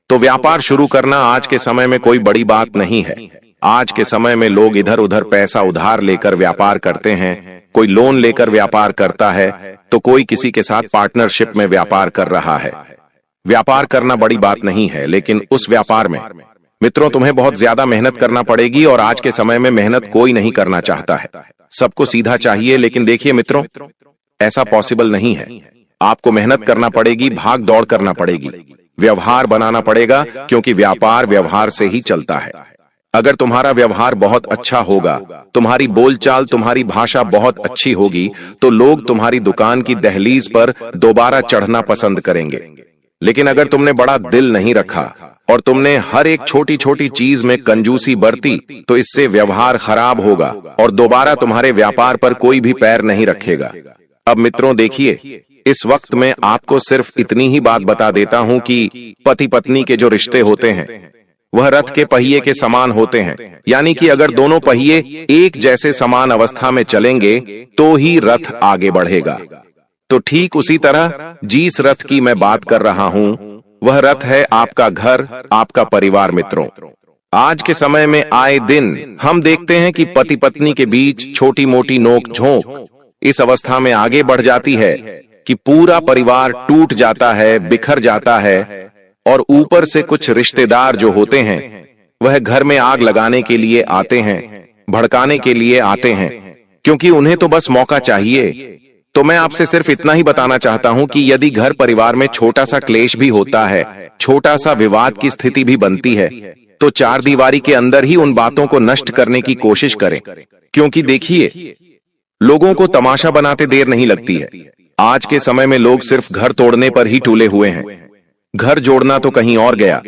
तो व्यापार शुरू करना आज के समय में कोई बड़ी बात नहीं है। आज के समय में लोग इधर उधर पैसा उधार लेकर व्यापार करते हैं, कोई लोन लेकर व्यापार करता है, तो कोई किसी के साथ पार्टनरशिप में व्यापार कर रहा है। व्यापार करना बड़ी बात नहीं है, लेकिन उस व्यापार में मित्रों तुम्हें बहुत ज्यादा मेहनत करना पड़ेगी, और आज के समय में मेहनत कोई नहीं करना चाहता है, सबको सीधा चाहिए। लेकिन देखिए मित्रों, ऐसा पॉसिबल नहीं है। आपको मेहनत करना पड़ेगी, भाग दौड़ करना पड़ेगी, व्यवहार बनाना पड़ेगा, क्योंकि व्यापार व्यवहार से ही चलता है। अगर तुम्हारा व्यवहार बहुत अच्छा होगा, तुम्हारी बोलचाल, तुम्हारी भाषा बहुत अच्छी होगी, तो लोग तुम्हारी दुकान की दहलीज पर दोबारा चढ़ना पसंद करेंगे। लेकिन अगर तुमने बड़ा दिल नहीं रखा और तुमने हर एक छोटी छोटी चीज में कंजूसी बरती, तो इससे व्यवहार खराब होगा और दोबारा तुम्हारे व्यापार पर कोई भी पैर नहीं रखेगा। अब मित्रों देखिए, इस वक्त में आपको सिर्फ इतनी ही बात बता देता हूं कि पति पत्नी के जो रिश्ते होते हैं वह रथ के पहिए के समान होते हैं, यानी कि अगर दोनों पहिए एक जैसे समान अवस्था में चलेंगे तो ही रथ आगे बढ़ेगा। तो ठीक उसी तरह जिस रथ की मैं बात कर रहा हूं, वह रथ है आपका घर, आपका परिवार। मित्रों, आज के समय में आए दिन हम देखते हैं कि पति पत्नी के बीच छोटी मोटी नोक झोंक इस अवस्था में आगे बढ़ जाती है कि पूरा परिवार टूट जाता है, बिखर जाता है, और ऊपर से कुछ रिश्तेदार जो होते हैं वह घर में आग लगाने के लिए आते हैं, भड़काने के लिए आते हैं, क्योंकि उन्हें तो बस मौका चाहिए। तो मैं आपसे सिर्फ इतना ही बताना चाहता हूं कि यदि घर परिवार में छोटा सा क्लेश भी होता है, छोटा सा विवाद की स्थिति भी बनती है, तो चार दीवारी के अंदर ही उन बातों को नष्ट करने की कोशिश करें, क्योंकि देखिए, लोगों को तमाशा बनाते देर नहीं लगती है। आज के समय में लोग सिर्फ घर तोड़ने पर ही टूले हुए हैं, घर जोड़ना तो कहीं और गया।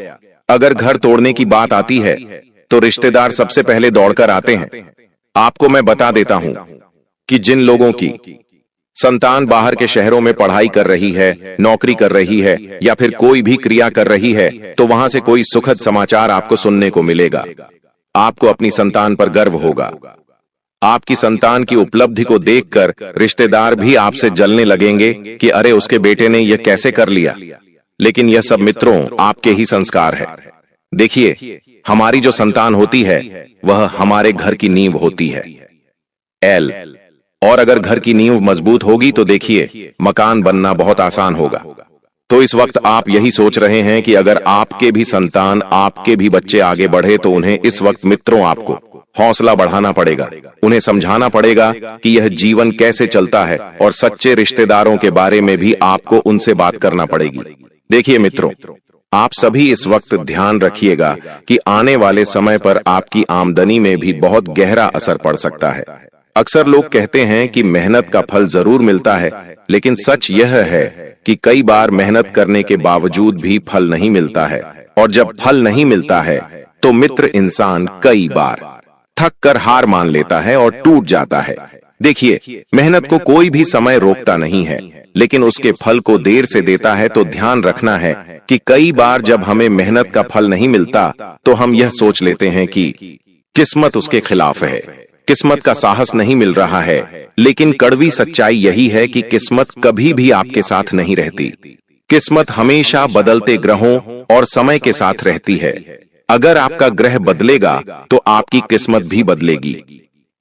अगर घर तोड़ने की बात आती है तो रिश्तेदार सबसे पहले दौड़कर आते हैं। आपको मैं बता देता हूं कि जिन लोगों की संतान बाहर के शहरों में पढ़ाई कर रही है, नौकरी कर रही है, या फिर कोई भी क्रिया कर रही है, तो वहां से कोई सुखद समाचार आपको सुनने को मिलेगा। आपको अपनी संतान पर गर्व होगा। आपकी संतान की उपलब्धि को देखकर रिश्तेदार भी आपसे जलने लगेंगे कि अरे उसके बेटे ने यह कैसे कर लिया। लेकिन यह सब मित्रों आपके ही संस्कार है। देखिए, हमारी जो संतान होती है वह हमारे घर की नींव होती है। एल और अगर घर की नींव मजबूत होगी तो देखिए, मकान बनना बहुत आसान होगा। तो इस वक्त आप यही सोच रहे हैं कि अगर आपके भी संतान, आपके भी बच्चे आगे बढ़े, तो उन्हें इस वक्त मित्रों आपको हौसला बढ़ाना पड़ेगा, उन्हें समझाना पड़ेगा कि यह जीवन कैसे चलता है, और सच्चे रिश्तेदारों के बारे में भी आपको उनसे बात करना पड़ेगी। देखिए मित्रों, आप सभी इस वक्त ध्यान रखिएगा कि आने वाले समय पर आपकी आमदनी में भी बहुत गहरा असर पड़ सकता है। अक्सर लोग कहते हैं कि मेहनत का फल जरूर मिलता है, लेकिन सच यह है कि कई बार मेहनत करने के बावजूद भी फल नहीं मिलता है, और जब फल नहीं मिलता है तो मित्र इंसान कई बार थक कर हार मान लेता है और टूट जाता है। देखिए, मेहनत को कोई भी समय रोकता नहीं है, लेकिन उसके फल को देर से देता है। तो ध्यान रखना है कि कई बार जब हमें मेहनत का फल नहीं मिलता तो हम यह सोच लेते हैं कि किस्मत उसके खिलाफ है, किस्मत का साहस नहीं मिल रहा है। लेकिन कड़वी सच्चाई यही है कि किस्मत कभी भी आपके साथ नहीं रहती। किस्मत हमेशा बदलते ग्रहों और समय के साथ रहती है। अगर आपका ग्रह बदलेगा तो आपकी किस्मत भी बदलेगी।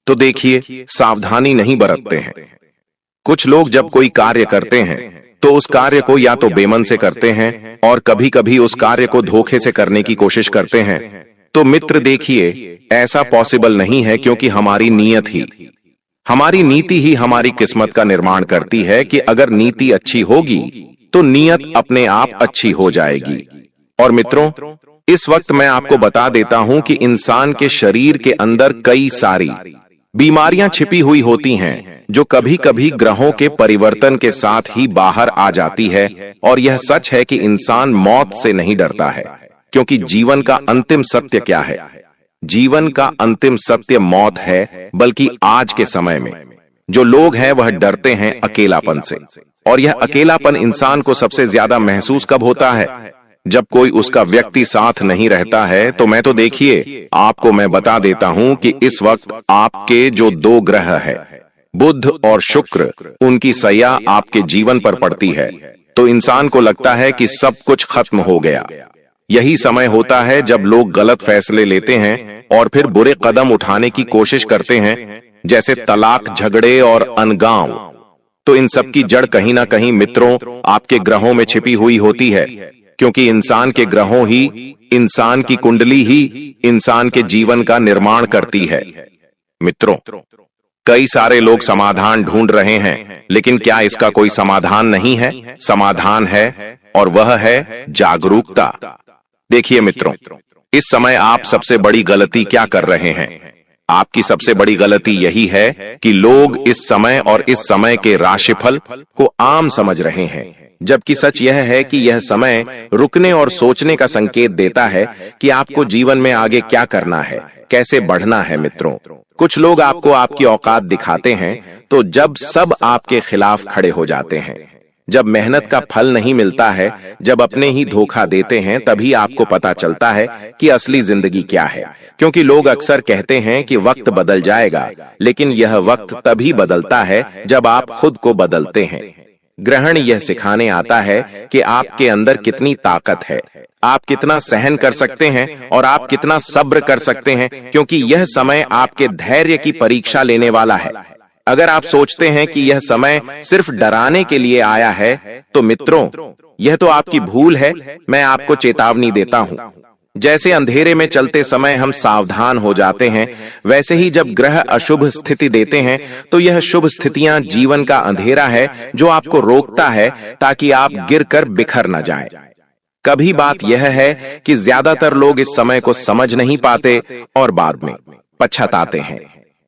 तो देखिए, सावधानी नहीं बरतते हैं। कुछ लोग जब कोई कार्य करते हैं तो उस कार्य को या तो बेमन से करते हैं, और कभी कभी उस कार्य को धोखे से करने की कोशिश करते हैं। तो मित्र देखिए, ऐसा पॉसिबल नहीं है, क्योंकि हमारी हमारी नीति ही हमारी किस्मत का निर्माण करती है कि अगर नीति अच्छी होगी तो नियत अपने आप अच्छी हो जाएगी। और मित्रों, इस वक्त मैं आपको बता देता हूं कि इंसान के शरीर के अंदर कई सारी बीमारियां छिपी हुई होती हैं, जो कभी कभी ग्रहों के परिवर्तन के साथ ही बाहर आ जाती है। और यह सच है कि इंसान मौत से नहीं डरता है, क्योंकि जीवन का अंतिम सत्य क्या है? जीवन का अंतिम सत्य मौत है, बल्कि आज के समय में जो लोग हैं वह डरते हैं अकेलापन से। और यह अकेलापन इंसान को सबसे ज्यादा महसूस कब होता है? जब कोई उसका व्यक्ति साथ नहीं रहता है। तो मैं तो देखिए, आपको मैं बता देता हूं कि इस वक्त आपके जो दो ग्रह है, बुध और शुक्र, उनकी सया आपके जीवन पर पड़ती है, तो इंसान को लगता है कि सब कुछ खत्म हो गया। यही समय होता है जब लोग गलत फैसले लेते हैं और फिर बुरे कदम उठाने की कोशिश करते हैं, जैसे तलाक, झगड़े और अनगांव। तो इन सब की जड़ कहीं ना कहीं मित्रों आपके ग्रहों में छिपी हुई होती है, क्योंकि इंसान के ग्रहों ही, इंसान की कुंडली ही इंसान के जीवन का निर्माण करती है। मित्रों, कई सारे लोग समाधान ढूंढ रहे हैं, लेकिन क्या इसका कोई समाधान नहीं है? समाधान है, और वह है जागरूकता। देखिए मित्रों, इस समय आप सबसे बड़ी गलती क्या कर रहे हैं? आपकी सबसे बड़ी गलती यही है कि लोग इस समय और इस समय के राशिफल को आम समझ रहे हैं, जबकि सच यह है कि यह समय रुकने और सोचने का संकेत देता है कि आपको जीवन में आगे क्या करना है, कैसे बढ़ना है। मित्रों, कुछ लोग आपको आपकी औकात दिखाते हैं, तो जब सब आपके खिलाफ खड़े हो जाते हैं, जब मेहनत का फल नहीं मिलता है, जब अपने ही धोखा देते हैं, तभी आपको पता चलता है कि असली जिंदगी क्या है। क्योंकि लोग अक्सर कहते हैं कि वक्त बदल जाएगा, लेकिन यह वक्त तभी बदलता है जब आप खुद को बदलते हैं। ग्रहण यह सिखाने आता है कि आपके अंदर कितनी ताकत है, आप कितना सहन कर सकते हैं और आप कितना सब्र कर सकते हैं, क्योंकि यह समय आपके धैर्य की परीक्षा लेने वाला है। अगर आप सोचते हैं कि यह समय सिर्फ डराने के लिए आया है, तो मित्रों यह तो आपकी भूल है। मैं आपको चेतावनी देता हूं, जैसे अंधेरे में चलते समय हम सावधान हो जाते हैं, वैसे ही जब ग्रह अशुभ स्थिति देते हैं, तो यह शुभ स्थितियां जीवन का अंधेरा है जो आपको रोकता है, ताकि आप गिरकर बिखर न जाएं। कभी बात यह है कि ज्यादातर लोग इस समय को समझ नहीं पाते और बाद में पछताते हैं।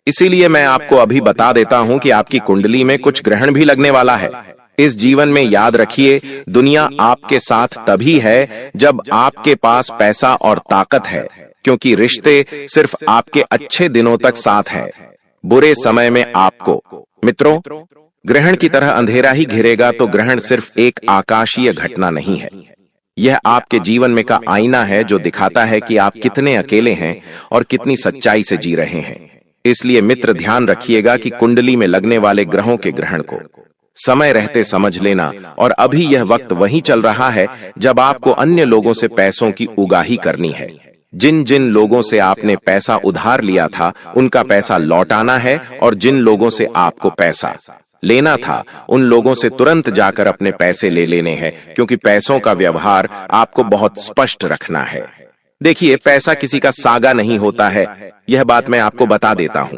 इसीलिए मैं आपको अभी बता देता हूं कि आपकी कुंडली में कुछ ग्रहण भी लगने वाला है। इस जीवन में याद रखिए, दुनिया आपके साथ तभी है जब आपके पास पैसा और ताकत है, क्योंकि रिश्ते सिर्फ आपके अच्छे दिनों तक साथ है, बुरे समय में आपको। मित्रों, ग्रहण की तरह अंधेरा ही घिरेगा, तो ग्रहण सिर्फ एक आकाशीय घटना नहीं है, यह आपके जीवन में का आईना है, जो दिखाता है कि आप कितने अकेले हैं और कितनी सच्चाई से जी रहे हैं। इसलिए मित्र, ध्यान रखिएगा कि कुंडली में लगने वाले ग्रहों के ग्रहण को समय रहते समझ लेना। और अभी यह वक्त वही चल रहा है जब आपको अन्य लोगों से पैसों की उगाही करनी है। जिन जिन लोगों से आपने पैसा उधार लिया था, उनका पैसा लौटाना है, और जिन लोगों से आपको पैसा लेना था, उन लोगों से तुरंत जाकर अपने पैसे ले लेने हैं, क्योंकि पैसों का व्यवहार आपको बहुत स्पष्ट रखना है। देखिए, पैसा किसी का सागा नहीं होता है, यह बात मैं आपको बता देता हूं।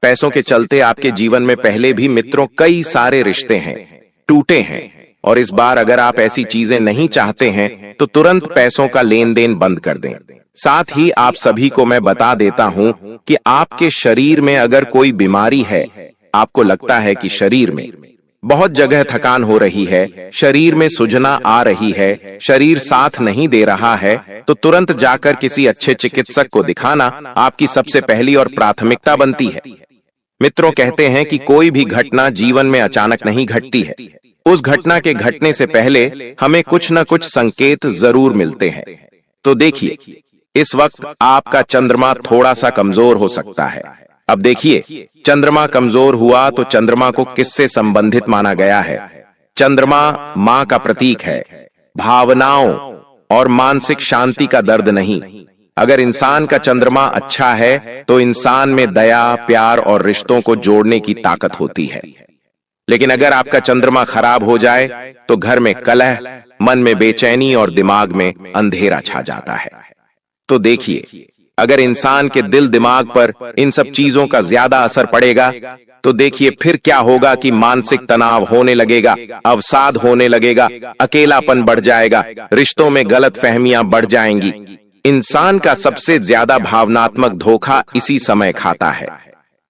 पैसों के चलते आपके जीवन में पहले भी मित्रों कई सारे रिश्ते हैं, टूटे हैं, और इस बार अगर आप ऐसी चीजें नहीं चाहते हैं, तो तुरंत पैसों का लेन देन बंद कर दें। साथ ही आप सभी को मैं बता देता हूं कि आपके शरीर में अगर कोई बीमारी है, आपको लगता है कि शरीर में बहुत जगह थकान हो रही है, शरीर में सूजन आ रही है, शरीर साथ नहीं दे रहा है, तो तुरंत जाकर किसी अच्छे चिकित्सक को दिखाना आपकी सबसे पहली और प्राथमिकता बनती है। मित्रों, कहते हैं कि कोई भी घटना जीवन में अचानक नहीं घटती है, उस घटना के घटने से पहले हमें कुछ न कुछ संकेत जरूर मिलते हैं। तो देखिए, इस वक्त आपका चंद्रमा थोड़ा सा कमजोर हो सकता है। अब देखिए, चंद्रमा कमजोर हुआ तो चंद्रमा को किससे संबंधित माना गया है? चंद्रमा मां का प्रतीक है, भावनाओं और मानसिक शांति का दर्द नहीं। अगर इंसान का चंद्रमा अच्छा है, तो इंसान में दया, प्यार और रिश्तों को जोड़ने की ताकत होती है। लेकिन अगर आपका चंद्रमा खराब हो जाए, तो घर में कलह, मन में बेचैनी और दिमाग में अंधेरा छा जाता है। तो देखिए, अगर इंसान के दिल दिमाग पर इन सब चीजों का ज्यादा असर पड़ेगा, तो देखिए फिर क्या होगा कि मानसिक तनाव होने लगेगा, अवसाद होने लगेगा, अकेलापन बढ़ जाएगा, रिश्तों में गलतफहमियां बढ़ जाएंगी। इंसान का सबसे ज्यादा भावनात्मक धोखा इसी समय खाता है।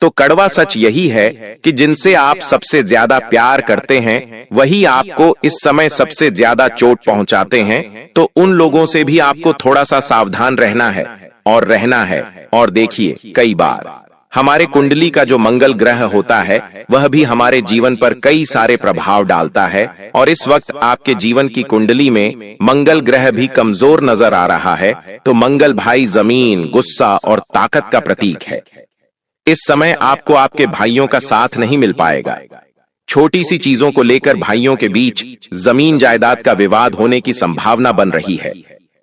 तो कड़वा सच यही है कि जिनसे आप सबसे ज्यादा प्यार करते हैं वही आपको इस समय सबसे ज्यादा चोट पहुंचाते हैं। तो उन लोगों से भी आपको थोड़ा सा सावधान रहना है और रहना है। और देखिए, कई बार हमारे कुंडली का जो मंगल ग्रह होता है वह भी हमारे जीवन पर कई सारे प्रभाव डालता है। और इस वक्त आपके जीवन की कुंडली में मंगल ग्रह भी कमजोर नजर आ रहा है। तो मंगल भाई जमीन, गुस्सा और ताकत का प्रतीक है। इस समय आपको आपके भाइयों का साथ नहीं मिल पाएगा। छोटी सी चीजों को लेकर भाइयों के बीच जमीन जायदाद का विवाद होने की संभावना बन रही है।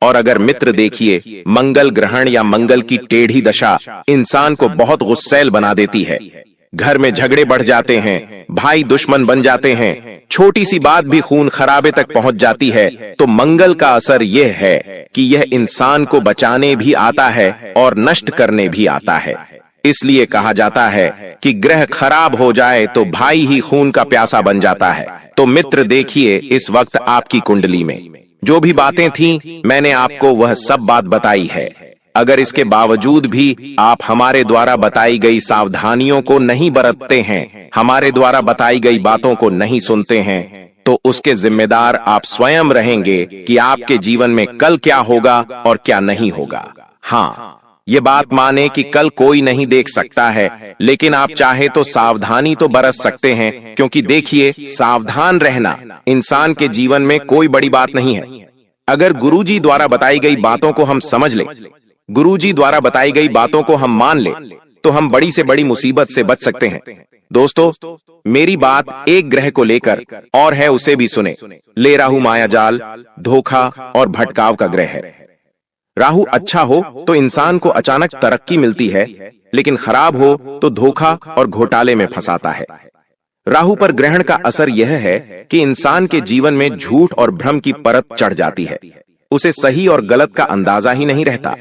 और अगर मित्र देखिए, मंगल ग्रहण या मंगल की टेढ़ी दशा इंसान को बहुत गुस्सैल बना देती है। घर में झगड़े बढ़ जाते हैं, भाई दुश्मन बन जाते हैं, छोटी सी बात भी खून खराबे तक पहुंच जाती है। तो मंगल का असर यह है कि यह इंसान को बचाने भी आता है और नष्ट करने भी आता है। इसलिए कहा जाता है कि ग्रह खराब हो जाए तो भाई ही खून का प्यासा बन जाता है। तो मित्र देखिए, इस वक्त आपकी कुंडली में जो भी बातें थीं, मैंने आपको वह सब बात बताई है। अगर इसके बावजूद भी आप हमारे द्वारा बताई गई सावधानियों को नहीं बरतते हैं, हमारे द्वारा बताई गई बातों को नहीं सुनते हैं, तो उसके जिम्मेदार आप स्वयं रहेंगे कि आपके जीवन में कल क्या होगा और क्या नहीं होगा। हाँ, ये बात माने कि कल कोई नहीं देख सकता है, लेकिन आप चाहे तो सावधानी तो बरत सकते हैं। क्योंकि देखिए, सावधान रहना इंसान के जीवन में कोई बड़ी बात नहीं है। अगर गुरुजी द्वारा बताई गई बातों को हम समझ लें, गुरुजी द्वारा बताई गई बातों को हम मान लें, तो हम बड़ी से बड़ी मुसीबत से बच सकते हैं। दोस्तों, मेरी बात एक ग्रह को लेकर और है, उसे भी सुने। ले राहु मायाजाल, धोखा और भटकाव का ग्रह है। राहु अच्छा हो तो इंसान को अचानक तरक्की मिलती है, लेकिन खराब हो तो धोखा और घोटाले में फंसाता है। राहु पर ग्रहण का असर यह है कि इंसान के जीवन में झूठ और भ्रम की परत चढ़ जाती है। उसे सही और गलत का अंदाजा ही नहीं रहता।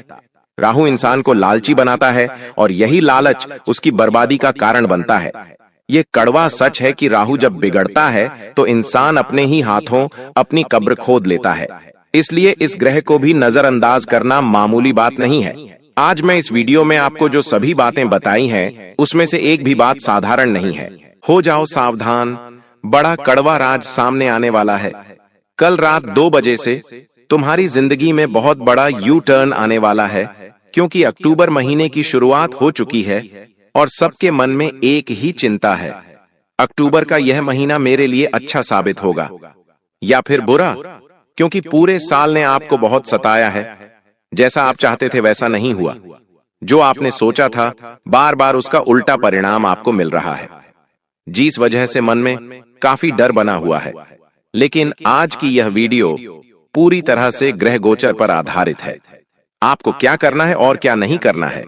राहु इंसान को लालची बनाता है और यही लालच उसकी बर्बादी का कारण बनता है। ये कड़वा सच है कि राहु जब बिगड़ता है तो इंसान अपने ही हाथों अपनी कब्र खोद लेता है। इसलिए इस ग्रह को भी नजरअंदाज करना मामूली बात नहीं है। आज मैं इस वीडियो में आपको जो सभी बातें बताई हैं, उसमें से एक भी बात साधारण नहीं है। हो जाओ सावधान, बड़ा कड़वा राज सामने आने वाला है। कल रात 2 बजे से तुम्हारी जिंदगी में बहुत बड़ा यू टर्न आने वाला है, क्योंकि अक्टूबर महीने की शुरुआत हो चुकी है और सबके मन में एक ही चिंता है, अक्टूबर का यह महीना मेरे लिए अच्छा साबित होगा या फिर बुरा। क्योंकि पूरे साल ने आपको बहुत सताया है। जैसा आप चाहते थे वैसा नहीं हुआ। जो आपने सोचा था, बार बार उसका उल्टा परिणाम आपको मिल रहा है, जिस वजह से मन में काफी डर बना हुआ है। लेकिन आज की यह वीडियो पूरी तरह से ग्रह गोचर पर आधारित है। आपको क्या करना है और क्या नहीं करना है,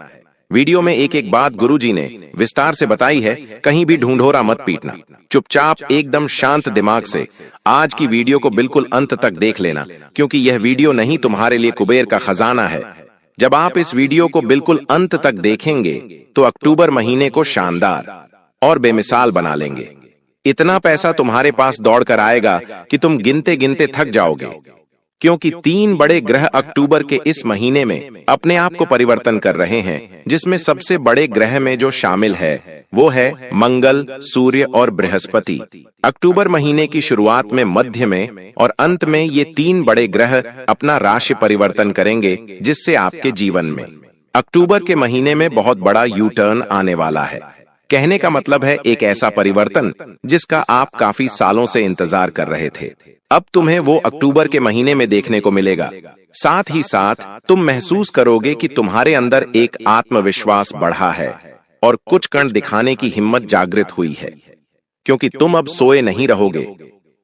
वीडियो में एक एक बात गुरुजी ने विस्तार से बताई है। कहीं भी ढूंढोरा मत पीटना, चुपचाप एकदम शांत दिमाग से आज की वीडियो को बिल्कुल अंत तक देख लेना, क्योंकि यह वीडियो नहीं तुम्हारे लिए कुबेर का खजाना है। जब आप इस वीडियो को बिल्कुल अंत तक देखेंगे तो अक्टूबर महीने को शानदार और बेमिसाल बना लेंगे। इतना पैसा तुम्हारे पास दौड़ कर आएगा कि तुम गिनते गिनते थक जाओगे, क्योंकि 3 बड़े ग्रह अक्टूबर के इस महीने में अपने आप को परिवर्तन कर रहे हैं, जिसमें सबसे बड़े ग्रह में जो शामिल है वो है मंगल, सूर्य और बृहस्पति। अक्टूबर महीने की शुरुआत में, मध्य में और अंत में ये 3 बड़े ग्रह अपना राशि परिवर्तन करेंगे, जिससे आपके जीवन में अक्टूबर के महीने में बहुत बड़ा यू टर्न आने वाला है। कहने का मतलब है एक ऐसा परिवर्तन जिसका आप काफी सालों से इंतजार कर रहे थे, अब तुम्हें वो अक्टूबर के महीने में देखने को मिलेगा। साथ ही साथ तुम महसूस करोगे कि तुम्हारे अंदर एक आत्मविश्वास बढ़ा है और कुछ कण दिखाने की हिम्मत जागृत हुई है, क्योंकि तुम अब सोए नहीं रहोगे।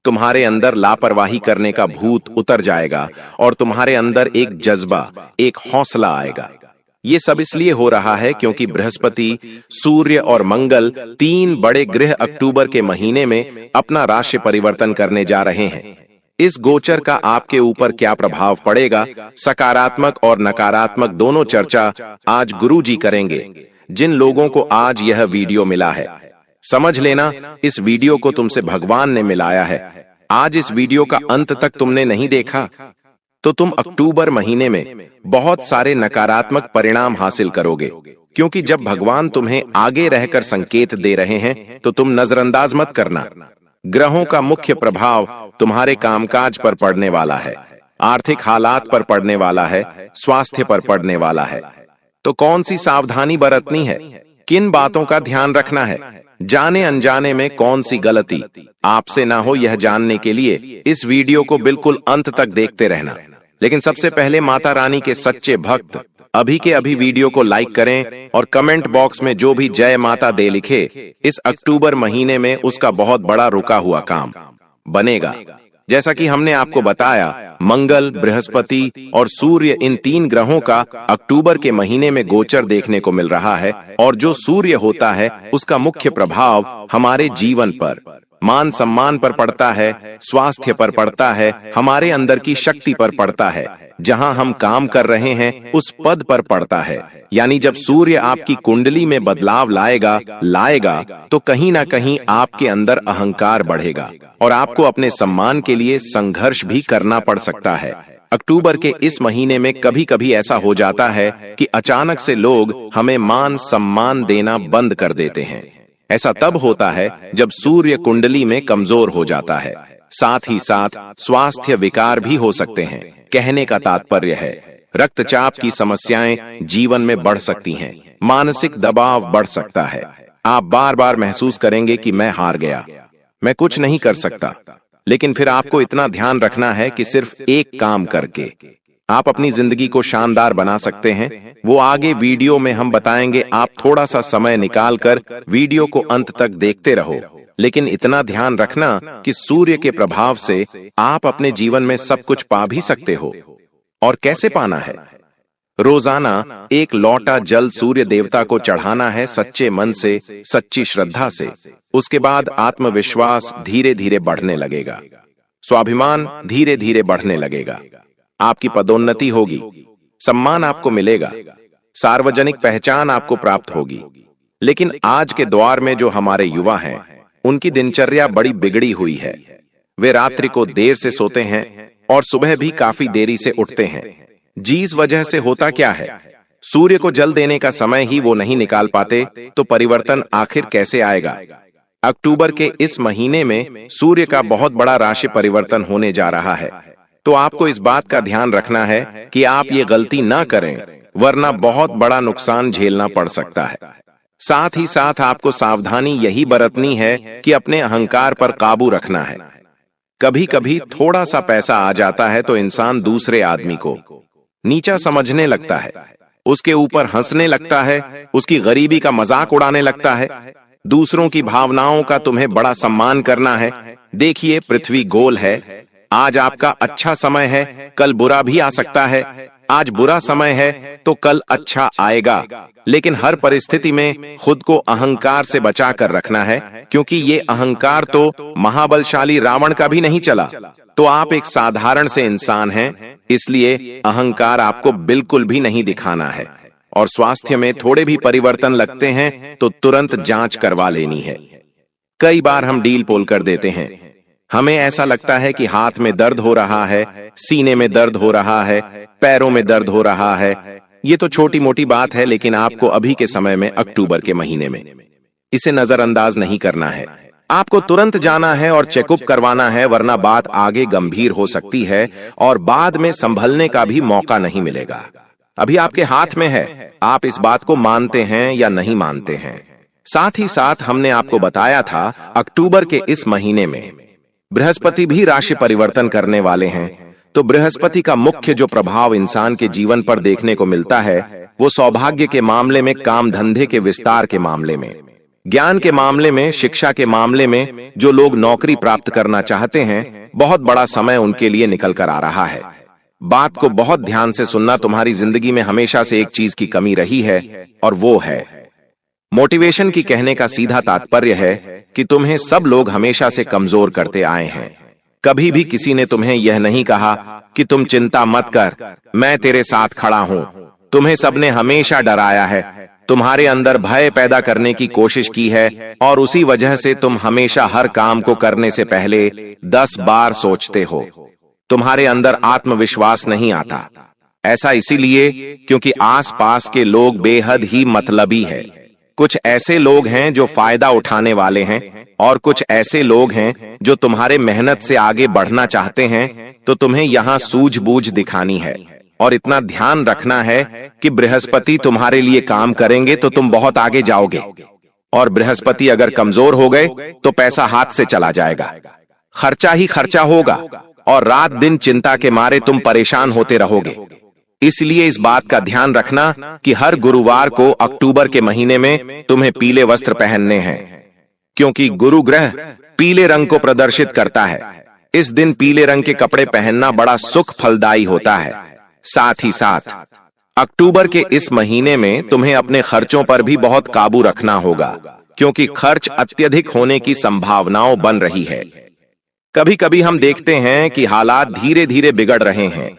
तुम्हारे अंदर लापरवाही करने का भूत उतर जाएगा और तुम्हारे अंदर एक जज्बा, एक हौसला आएगा। ये सब इसलिए हो रहा है क्योंकि बृहस्पति, सूर्य और मंगल 3 बड़े ग्रह अक्टूबर के महीने में अपना राशि परिवर्तन करने जा रहे हैं। इस गोचर का आपके ऊपर क्या प्रभाव पड़ेगा, सकारात्मक और नकारात्मक दोनों चर्चा आज गुरुजी करेंगे। जिन लोगों को आज यह वीडियो मिला है, समझ लेना इस वीडियो को तुमसे भगवान ने मिलाया है। आज इस वीडियो का अंत तक तुमने नहीं देखा तो तुम अक्टूबर महीने में बहुत सारे नकारात्मक परिणाम हासिल करोगे, क्योंकि जब भगवान तुम्हें आगे रहकर संकेत दे रहे हैं तो तुम नजरअंदाज मत करना। ग्रहों का मुख्य प्रभाव तुम्हारे कामकाज पर पड़ने वाला है, आर्थिक हालात पर पड़ने वाला है, स्वास्थ्य पर पड़ने वाला है। तो कौन सी सावधानी बरतनी है, किन बातों का ध्यान रखना है, जाने अनजाने में कौन सी गलती आपसे ना हो, यह जानने के लिए इस वीडियो को बिल्कुल अंत तक देखते रहना। लेकिन सबसे पहले माता रानी के सच्चे भक्त अभी के अभी वीडियो को लाइक करें और कमेंट बॉक्स में जो भी जय माता दे लिखे, इस अक्टूबर महीने में उसका बहुत बड़ा रुका हुआ काम बनेगा। जैसा कि हमने आपको बताया, मंगल, बृहस्पति और सूर्य, इन 3 ग्रहों का अक्टूबर के महीने में गोचर देखने को मिल रहा है। और जो सूर्य होता है उसका मुख्य प्रभाव हमारे जीवन पर, मान सम्मान पर पड़ता है, स्वास्थ्य पर पड़ता है, हमारे अंदर की शक्ति पर पड़ता है, जहां हम काम कर रहे हैं उस पद पर पड़ता है। यानी जब सूर्य आपकी कुंडली में बदलाव लाएगा तो कहीं ना कहीं आपके अंदर अहंकार बढ़ेगा और आपको अपने सम्मान के लिए संघर्ष भी करना पड़ सकता है। अक्टूबर के इस महीने में कभी कभी ऐसा हो जाता है कि अचानक से लोग हमें मान सम्मान देना बंद कर देते हैं। ऐसा तब होता है जब सूर्य कुंडली में कमजोर हो जाता है। साथ ही साथ स्वास्थ्य विकार भी हो सकते हैं। कहने का तात्पर्य है, रक्तचाप की समस्याएं जीवन में बढ़ सकती हैं, मानसिक दबाव बढ़ सकता है। आप बार बार महसूस करेंगे कि मैं हार गया, मैं कुछ नहीं कर सकता। लेकिन फिर आपको इतना ध्यान रखना है कि सिर्फ एक काम करके आप अपनी जिंदगी को शानदार बना सकते हैं। वो आगे वीडियो में हम बताएंगे। आप थोड़ा सा समय निकालकर वीडियो को अंत तक देखते रहो। लेकिन इतना ध्यान रखना कि सूर्य के प्रभाव से आप अपने जीवन में सब कुछ पा भी सकते हो। और कैसे पाना है? रोजाना एक लोटा जल सूर्य देवता को चढ़ाना है, सच्चे मन से, सच्ची श्रद्धा से। उसके बाद आत्मविश्वास धीरे धीरे बढ़ने लगेगा, स्वाभिमान धीरे धीरे बढ़ने लगेगा, आपकी पदोन्नति होगी, सम्मान आपको मिलेगा, सार्वजनिक पहचान आपको प्राप्त होगी। लेकिन आज के दौर में जो हमारे युवा हैं, उनकी दिनचर्या बड़ी बिगड़ी हुई है। वे रात्रि को देर से सोते हैं और सुबह भी काफी देरी से उठते हैं। जिस वजह से होता क्या है, सूर्य को जल देने का समय ही वो नहीं निकाल पाते, तो परिवर्तन आखिर कैसे आएगा? अक्टूबर के इस महीने में सूर्य का बहुत बड़ा राशि परिवर्तन होने जा रहा है। तो आपको इस बात का ध्यान रखना है कि आप ये गलती ना करें, वरना बहुत बड़ा नुकसान झेलना पड़ सकता है। साथ ही साथ आपको सावधानी यही बरतनी है कि अपने अहंकार पर काबू रखना है। कभी कभी थोड़ा सा पैसा आ जाता है तो इंसान दूसरे आदमी को नीचा समझने लगता है, उसके ऊपर हंसने लगता है, उसकी गरीबी का मजाक उड़ाने लगता है। दूसरों की भावनाओं का तुम्हें बड़ा सम्मान करना है। देखिए, पृथ्वी गोल है। आज आपका अच्छा समय है, कल बुरा भी आ सकता है। आज बुरा समय है तो कल अच्छा आएगा। लेकिन हर परिस्थिति में खुद को अहंकार से बचा कर रखना है, क्योंकि ये अहंकार तो महाबलशाली रावण का भी नहीं चला। तो आप एक साधारण से इंसान हैं, इसलिए अहंकार आपको बिल्कुल भी नहीं दिखाना है। और स्वास्थ्य में थोड़े भी परिवर्तन लगते हैं तो तुरंत जांच करवा लेनी है। कई बार हम डील पोल कर देते हैं। हमें ऐसा लगता है कि हाथ में दर्द हो रहा है, सीने में दर्द हो रहा है, पैरों में दर्द हो रहा है। ये तो छोटी मोटी बात है, लेकिन आपको अभी के समय में, अक्टूबर के महीने में, इसे नजरअंदाज नहीं करना है। आपको तुरंत जाना है और चेकअप करवाना है, वरना बात आगे गंभीर हो सकती है और बाद में संभलने का भी मौका नहीं मिलेगा। अभी आपके हाथ में है, आप इस बात को मानते हैं या नहीं मानते हैं। साथ ही साथ हमने आपको बताया था, अक्टूबर के इस महीने में बृहस्पति भी राशि परिवर्तन करने वाले हैं। तो बृहस्पति का मुख्य जो प्रभाव इंसान के जीवन पर देखने को मिलता है, वो सौभाग्य के मामले में, काम धंधे के विस्तार के मामले में, ज्ञान के मामले में, शिक्षा के मामले में। जो लोग नौकरी प्राप्त करना चाहते हैं, बहुत बड़ा समय उनके लिए निकल कर आ रहा है। बात को बहुत ध्यान से सुनना। तुम्हारी जिंदगी में हमेशा से एक चीज की कमी रही है, और वो है मोटिवेशन की। कहने का सीधा तात्पर्य है कि तुम्हें सब लोग हमेशा से कमजोर करते आए हैं। कभी भी किसी ने तुम्हें यह नहीं कहा कि तुम चिंता मत कर, मैं तेरे साथ खड़ा हूं। तुम्हें सबने हमेशा डराया है, तुम्हारे अंदर भय पैदा करने की कोशिश की है, और उसी वजह से तुम हमेशा हर काम को करने से पहले 10 बार सोचते हो। तुम्हारे अंदर आत्मविश्वास नहीं आता। ऐसा इसीलिए क्योंकि आसपास के लोग बेहद ही मतलबी है। कुछ ऐसे लोग हैं जो फायदा उठाने वाले हैं और कुछ ऐसे लोग हैं जो तुम्हारे मेहनत से आगे बढ़ना चाहते हैं। तो तुम्हें यहां सूझबूझ दिखानी है और इतना ध्यान रखना है कि बृहस्पति तुम्हारे लिए काम करेंगे तो तुम बहुत आगे जाओगे, और बृहस्पति अगर कमजोर हो गए तो पैसा हाथ से चला जाएगा, खर्चा ही खर्चा होगा और रात दिन चिंता के मारे तुम परेशान होते रहोगे। इसलिए इस बात का ध्यान रखना कि हर गुरुवार को अक्टूबर के महीने में तुम्हें पीले वस्त्र पहनने हैं, क्योंकि गुरु ग्रह पीले रंग को प्रदर्शित करता है। इस दिन पीले रंग के कपड़े पहनना बड़ा सुख फलदायी होता है। साथ ही साथ अक्टूबर के इस महीने में तुम्हें अपने खर्चों पर भी बहुत काबू रखना होगा, क्योंकि खर्च अत्यधिक होने की संभावनाओं बन रही है। कभी कभी हम देखते हैं कि हालात धीरे धीरे बिगड़ रहे हैं,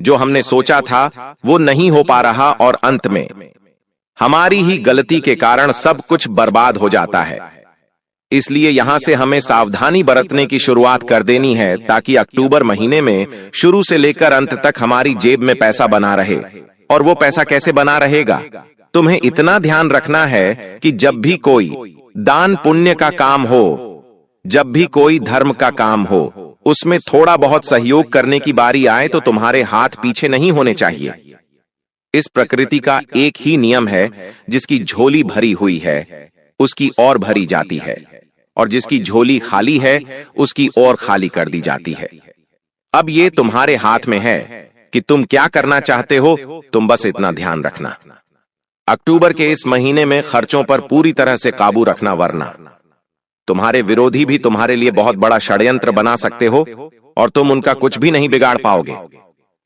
जो हमने सोचा था वो नहीं हो पा रहा और अंत में हमारी ही गलती के कारण सब कुछ बर्बाद हो जाता है। इसलिए यहां से हमें सावधानी बरतने की शुरुआत कर देनी है, ताकि अक्टूबर महीने में शुरू से लेकर अंत तक हमारी जेब में पैसा बना रहे। और वो पैसा कैसे बना रहेगा? तुम्हें इतना ध्यान रखना है कि जब भी कोई दान पुण्य का काम हो, जब भी कोई धर्म का काम हो, उसमें थोड़ा बहुत सहयोग करने की बारी आए तो तुम्हारे हाथ पीछे नहीं होने चाहिए। इस प्रकृति का एक ही नियम है, जिसकी झोली भरी हुई है उसकी और भरी जाती है, और जिसकी झोली खाली है उसकी और खाली कर दी जाती है। अब ये तुम्हारे हाथ में है कि तुम क्या करना चाहते हो। तुम बस इतना ध्यान रखना, अक्टूबर के इस महीने में खर्चों पर पूरी तरह से काबू रखना, वरना तुम्हारे विरोधी भी तुम्हारे लिए बहुत बड़ा षड्यंत्र बना सकते हो और तुम उनका कुछ भी नहीं बिगाड़ पाओगे।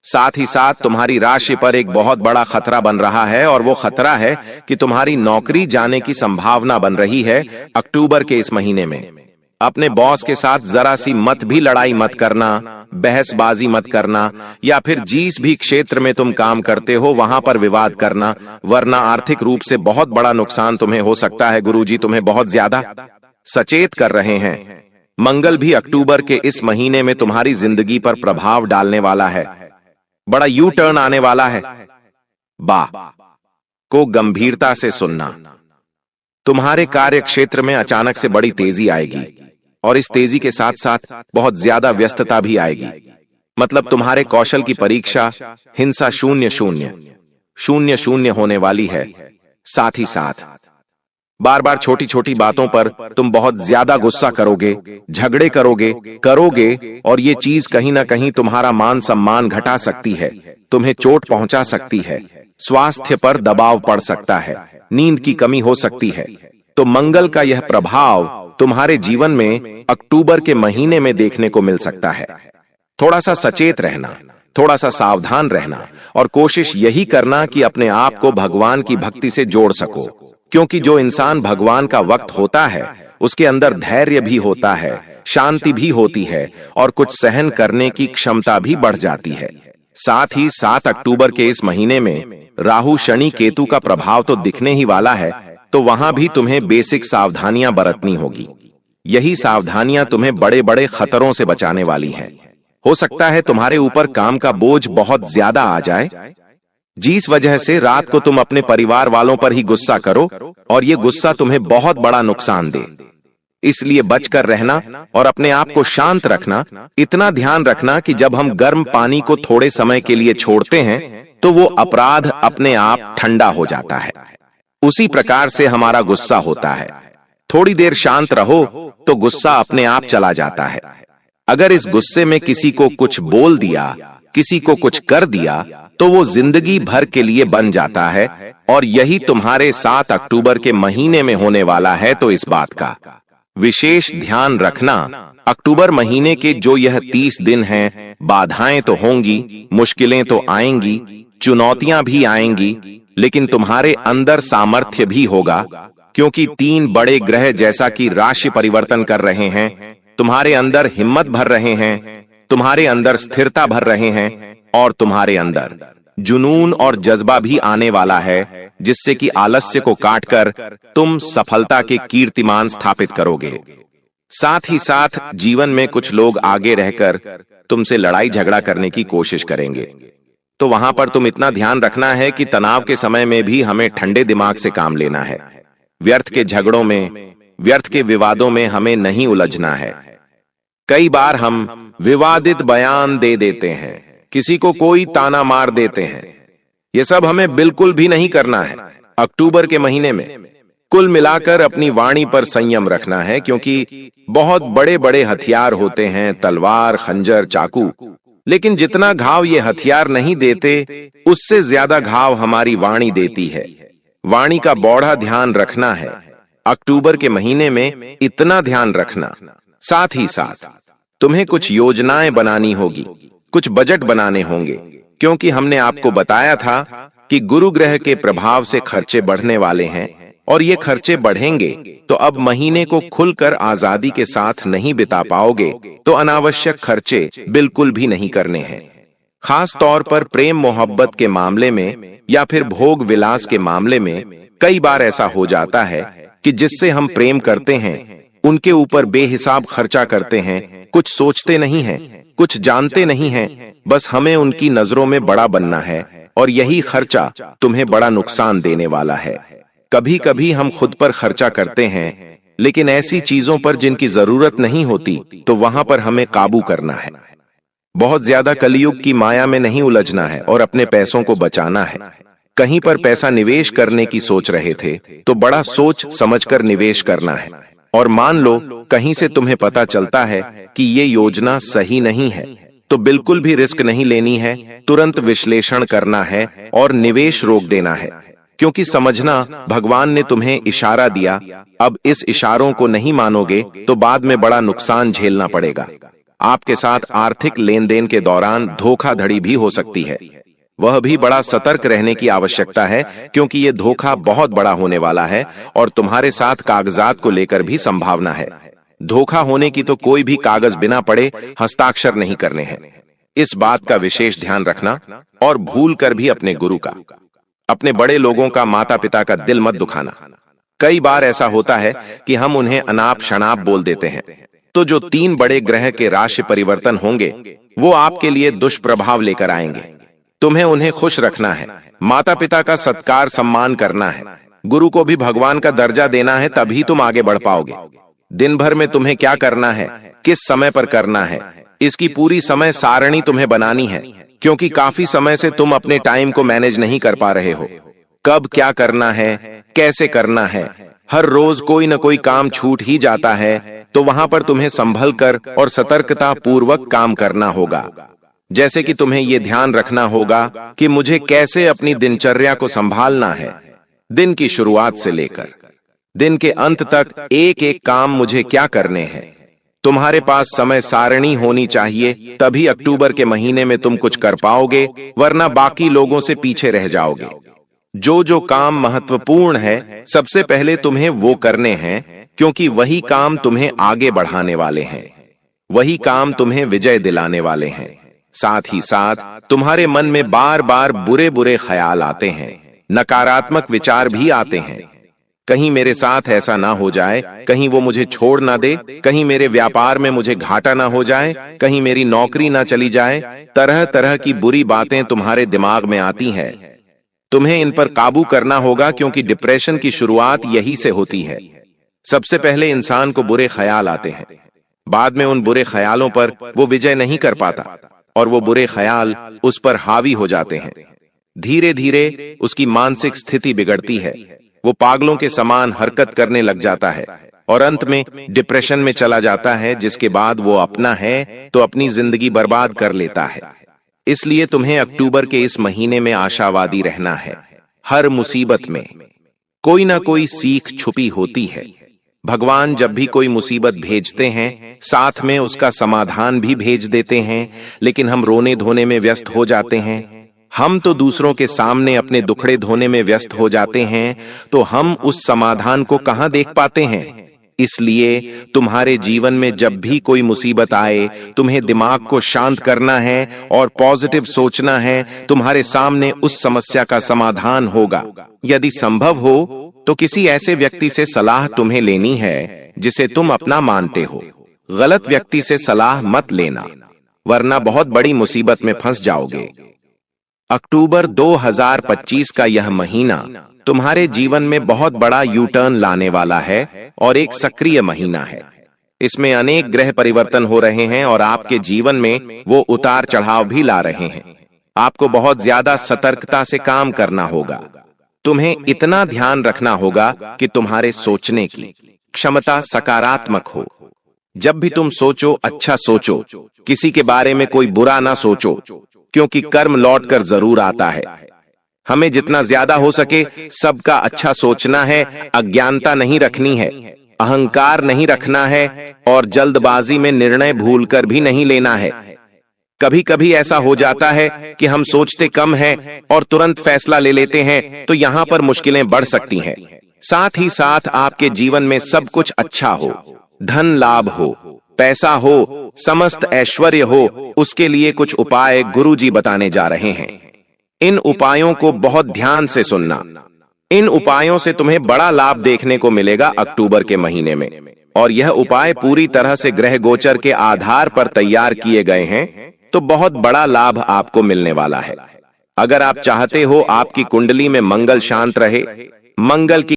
साथ ही साथ तुम्हारी राशि पर एक बहुत बड़ा खतरा बन रहा है, और वो खतरा है कि तुम्हारी नौकरी जाने की संभावना बन रही है। अक्टूबर के इस महीने में अपने बॉस के साथ जरा सी मत भी लड़ाई मत करना, बहसबाजी मत करना, या फिर जिस भी क्षेत्र में तुम काम करते हो वहां पर विवाद करना, वरना आर्थिक रूप से बहुत बड़ा नुकसान तुम्हें हो सकता है। गुरुजी तुम्हें बहुत ज्यादा सचेत कर रहे हैं। मंगल भी अक्टूबर के इस महीने में तुम्हारी जिंदगी पर प्रभाव डालने वाला है। बड़ा यू टर्न आने वाला है। बा को गंभीरता से सुनना। तुम्हारे कार्य क्षेत्र में अचानक से बड़ी तेजी आएगी, और इस तेजी के साथ साथ बहुत ज्यादा व्यस्तता भी आएगी। मतलब तुम्हारे कौशल की परीक्षा हिंसा 0-0-0-0 होने वाली है। साथ ही साथ बार बार छोटी छोटी बातों पर तुम बहुत ज्यादा गुस्सा करोगे, झगड़े करोगे, और ये चीज कहीं ना कहीं तुम्हारा मान सम्मान घटा सकती है, तुम्हें चोट पहुंचा सकती है, स्वास्थ्य पर दबाव पड़ सकता है, नींद की कमी हो सकती है। तो मंगल का यह प्रभाव तुम्हारे जीवन में अक्टूबर के महीने में देखने को मिल सकता है। थोड़ा सा सचेत रहना, थोड़ा सा सावधान रहना, और कोशिश यही करना कि अपने आप को भगवान की भक्ति से जोड़ सको, क्योंकि जो इंसान भगवान का वक्त होता है उसके अंदर धैर्य भी होता है, शांति भी होती है, और कुछ सहन करने की क्षमता भी बढ़ जाती है। साथ ही 7 अक्टूबर के इस महीने में राहु शनि केतु का प्रभाव तो दिखने ही वाला है, तो वहां भी तुम्हें बेसिक सावधानियां बरतनी होगी। यही सावधानियां तुम्हें बड़े बड़े खतरों से बचाने वाली हैं। हो सकता है तुम्हारे ऊपर काम का बोझ बहुत ज्यादा आ जाए, जिस वजह से रात को तुम अपने परिवार वालों पर ही गुस्सा करो, और ये गुस्सा तुम्हें बहुत बड़ा नुकसान दे। इसलिए बचकर रहना और अपने आप को शांत रखना। इतना ध्यान रखना कि जब हम गर्म पानी को थोड़े समय के लिए छोड़ते हैं तो वो अपराध अपने आप ठंडा हो जाता है। उसी प्रकार से हमारा गुस्सा होता है, थोड़ी देर शांत रहो तो गुस्सा अपने आप चला जाता है। अगर इस गुस्से में किसी को कुछ बोल दिया, किसी को कुछ कर दिया, तो वो जिंदगी भर के लिए बन जाता है, और यही तुम्हारे 7 अक्टूबर के महीने में होने वाला है। तो इस बात का विशेष ध्यान रखना। अक्टूबर महीने के जो यह 30 दिन हैं, बाधाएं तो होंगी, मुश्किलें तो आएंगी, चुनौतियां भी आएंगी, लेकिन तुम्हारे अंदर सामर्थ्य भी होगा, क्योंकि 3 बड़े ग्रह जैसा कि राशि परिवर्तन कर रहे हैं, तुम्हारे अंदर हिम्मत भर रहे हैं, तुम्हारे अंदर स्थिरता भर रहे हैं, और तुम्हारे अंदर जुनून और जज्बा भी आने वाला है, जिससे कि आलस्य को काटकर तुम सफलता के कीर्तिमान स्थापित करोगे। साथ ही साथ जीवन में कुछ लोग आगे रहकर तुमसे लड़ाई झगड़ा करने की कोशिश करेंगे। तो वहां पर तुम इतना ध्यान रखना है कि तनाव के समय में भी हमें ठंडे दिमाग से काम लेना है। व्यर्थ के झगड़ों में, व्यर्थ के विवादों में हमें नहीं उलझना है। कई बार हम विवादित बयान दे देते हैं, किसी को कोई ताना मार देते हैं। यह सब हमें बिल्कुल भी नहीं करना है। अक्टूबर के महीने में कुल मिलाकर अपनी वाणी पर संयम रखना है, क्योंकि बहुत बड़े बड़े हथियार होते हैं, तलवार, खंजर, चाकू, लेकिन जितना घाव ये हथियार नहीं देते उससे ज्यादा घाव हमारी वाणी देती है। वाणी का बौढ़ा ध्यान रखना है। अक्टूबर के महीने में इतना ध्यान रखना। साथ ही साथ तुम्हें कुछ योजनाएं बनानी होगी, कुछ बजट बनाने होंगे, क्योंकि हमने आपको बताया था कि गुरु ग्रह के प्रभाव से खर्चे बढ़ने वाले हैं और ये खर्चे बढ़ेंगे तो अब महीने को खुलकर आजादी के साथ नहीं बिता पाओगे, तो अनावश्यक खर्चे बिल्कुल भी नहीं करने हैं। खास तौर पर प्रेम मोहब्बत के मामले में या फिर भोग विलास के मामले में कई बार ऐसा हो जाता है कि जिससे हम प्रेम करते हैं उनके ऊपर बेहिसाब खर्चा करते हैं, कुछ सोचते नहीं हैं, कुछ जानते नहीं हैं, बस हमें उनकी नजरों में बड़ा बनना है और यही खर्चा तुम्हें बड़ा नुकसान देने वाला है। कभी कभी हम खुद पर खर्चा करते हैं, लेकिन ऐसी चीजों पर जिनकी जरूरत नहीं होती, तो वहां पर हमें काबू करना है। बहुत ज्यादा कलयुग की माया में नहीं उलझना है और अपने पैसों को बचाना है। कहीं पर पैसा निवेश करने की सोच रहे थे तो बड़ा सोच समझकर निवेश करना है। और मान लो कहीं से तुम्हें पता चलता है कि ये योजना सही नहीं है, तो बिल्कुल भी रिस्क नहीं लेनी है, तुरंत विश्लेषण करना है और निवेश रोक देना है। क्योंकि समझना, भगवान ने तुम्हें इशारा दिया, अब इस इशारों को नहीं मानोगे तो बाद में बड़ा नुकसान झेलना पड़ेगा। आपके साथ आर्थिक लेन देन के दौरान धोखाधड़ी भी हो सकती है, वह भी बड़ा सतर्क रहने की आवश्यकता है, क्योंकि यह धोखा बहुत बड़ा होने वाला है और तुम्हारे साथ कागजात को लेकर भी संभावना है। धोखा होने की तो कोई भी कागज बिना पढ़े हस्ताक्षर नहीं करने हैं। इस बात का विशेष ध्यान रखना और भूल कर भी अपने गुरु का, अपने बड़े लोगों का, माता पिता का दिल मत दुखाना। कई बार ऐसा होता है कि हम उन्हें अनाप शनाप बोल देते हैं, तो जो 3 बड़े ग्रह के राशि परिवर्तन होंगे वो आपके लिए दुष्प्रभाव लेकर आएंगे। तुम्हें उन्हें खुश रखना है, माता पिता का सत्कार सम्मान करना है, गुरु को भी भगवान का दर्जा देना है, तभी तुम आगे बढ़ पाओगे। दिन भर में तुम्हें क्या करना है, किस समय पर करना है, इसकी पूरी समय सारणी तुम्हें बनानी है, क्योंकि काफी समय से तुम अपने टाइम को मैनेज नहीं कर पा रहे हो। कब क्या करना है, कैसे करना है, हर रोज कोई न कोई काम छूट ही जाता है, तो वहां पर तुम्हें संभल कर और सतर्कता पूर्वक काम करना होगा। जैसे कि तुम्हें यह ध्यान रखना होगा कि मुझे कैसे अपनी दिनचर्या को संभालना है। दिन की शुरुआत से लेकर दिन के अंत तक एक एक काम मुझे क्या करने हैं। तुम्हारे पास समय सारणी होनी चाहिए, तभी अक्टूबर के महीने में तुम कुछ कर पाओगे, वरना बाकी लोगों से पीछे रह जाओगे। जो जो काम महत्वपूर्ण है सबसे पहले तुम्हें वो करने हैं, क्योंकि वही काम तुम्हें आगे बढ़ाने वाले हैं, वही काम तुम्हें विजय दिलाने वाले हैं। साथ ही साथ तुम्हारे मन में बार बार बुरे बुरे ख्याल आते हैं, नकारात्मक विचार भी आते हैं। कहीं मेरे साथ ऐसा ना हो जाए, कहीं वो मुझे छोड़ ना दे, कहीं मेरे व्यापार में मुझे घाटा ना हो जाए, कहीं मेरी नौकरी ना चली जाए। तरह तरह की बुरी बातें तुम्हारे दिमाग में आती हैं। तुम्हें इन पर काबू करना होगा, क्योंकि डिप्रेशन की शुरुआत यही से होती है। सबसे पहले इंसान को बुरे ख्याल आते हैं, बाद में उन बुरे ख्यालों पर वो विजय नहीं कर पाता और वो बुरे ख्याल उस पर हावी हो जाते हैं। धीरे धीरे उसकी मानसिक स्थिति बिगड़ती है, वो पागलों के समान हरकत करने लग जाता है और अंत में डिप्रेशन में चला जाता है, जिसके बाद वो अपना है तो अपनी जिंदगी बर्बाद कर लेता है। इसलिए तुम्हें अक्टूबर के इस महीने में आशावादी रहना है। हर मुसीबत में कोई ना कोई सीख छुपी होती है। भगवान जब भी कोई मुसीबत भेजते हैं, साथ में उसका समाधान भी भेज देते हैं, लेकिन हम रोने धोने में व्यस्त हो जाते हैं। हम तो दूसरों के सामने अपने दुखड़े धोने में व्यस्त हो जाते हैं, तो हम उस समाधान को कहां देख पाते हैं। इसलिए तुम्हारे जीवन में जब भी कोई मुसीबत आए, तुम्हें दिमाग को शांत करना है और पॉजिटिव सोचना है। तुम्हारे सामने उस समस्या का समाधान होगा। यदि संभव हो तो किसी ऐसे व्यक्ति से सलाह तुम्हें लेनी है जिसे तुम अपना मानते हो। गलत व्यक्ति से सलाह मत लेना, वरना बहुत बड़ी मुसीबत में फंस जाओगे। अक्टूबर 2025 का यह महीना तुम्हारे जीवन में बहुत बड़ा यू टर्न लाने वाला है और एक सक्रिय महीना है। इसमें अनेक ग्रह परिवर्तन हो रहे हैं और आपके जीवन में वो उतार चढ़ाव भी ला रहे हैं। आपको बहुत ज्यादा सतर्कता से काम करना होगा। तुम्हें इतना ध्यान रखना होगा कि तुम्हारे सोचने की क्षमता सकारात्मक हो। जब भी तुम सोचो, अच्छा सोचो, किसी के बारे में कोई बुरा ना सोचो, क्योंकि कर्म लौट कर जरूर आता है। हमें जितना ज्यादा हो सके सबका अच्छा सोचना है, अज्ञानता नहीं रखनी है, अहंकार नहीं रखना है और जल्दबाजी में निर्णय भूलकर भी नहीं लेना है। कभी कभी ऐसा हो जाता है कि हम सोचते कम हैं और तुरंत फैसला ले लेते हैं, तो यहां पर मुश्किलें बढ़ सकती हैं। साथ ही साथ आपके जीवन में सब कुछ अच्छा हो, धन लाभ हो, पैसा हो, समस्त ऐश्वर्य हो, उसके लिए कुछ उपाय गुरुजी बताने जा रहे हैं। इन उपायों को बहुत ध्यान से सुनना। इन उपायों से तुम्हें बड़ा लाभ देखने को मिलेगा अक्टूबर के महीने में, और यह उपाय पूरी तरह से ग्रह गोचर के आधार पर तैयार किए गए हैं, तो बहुत बड़ा लाभ आपको मिलने वाला है। अगर आप चाहते हो आपकी कुंडली में मंगल शांत रहे, मंगल की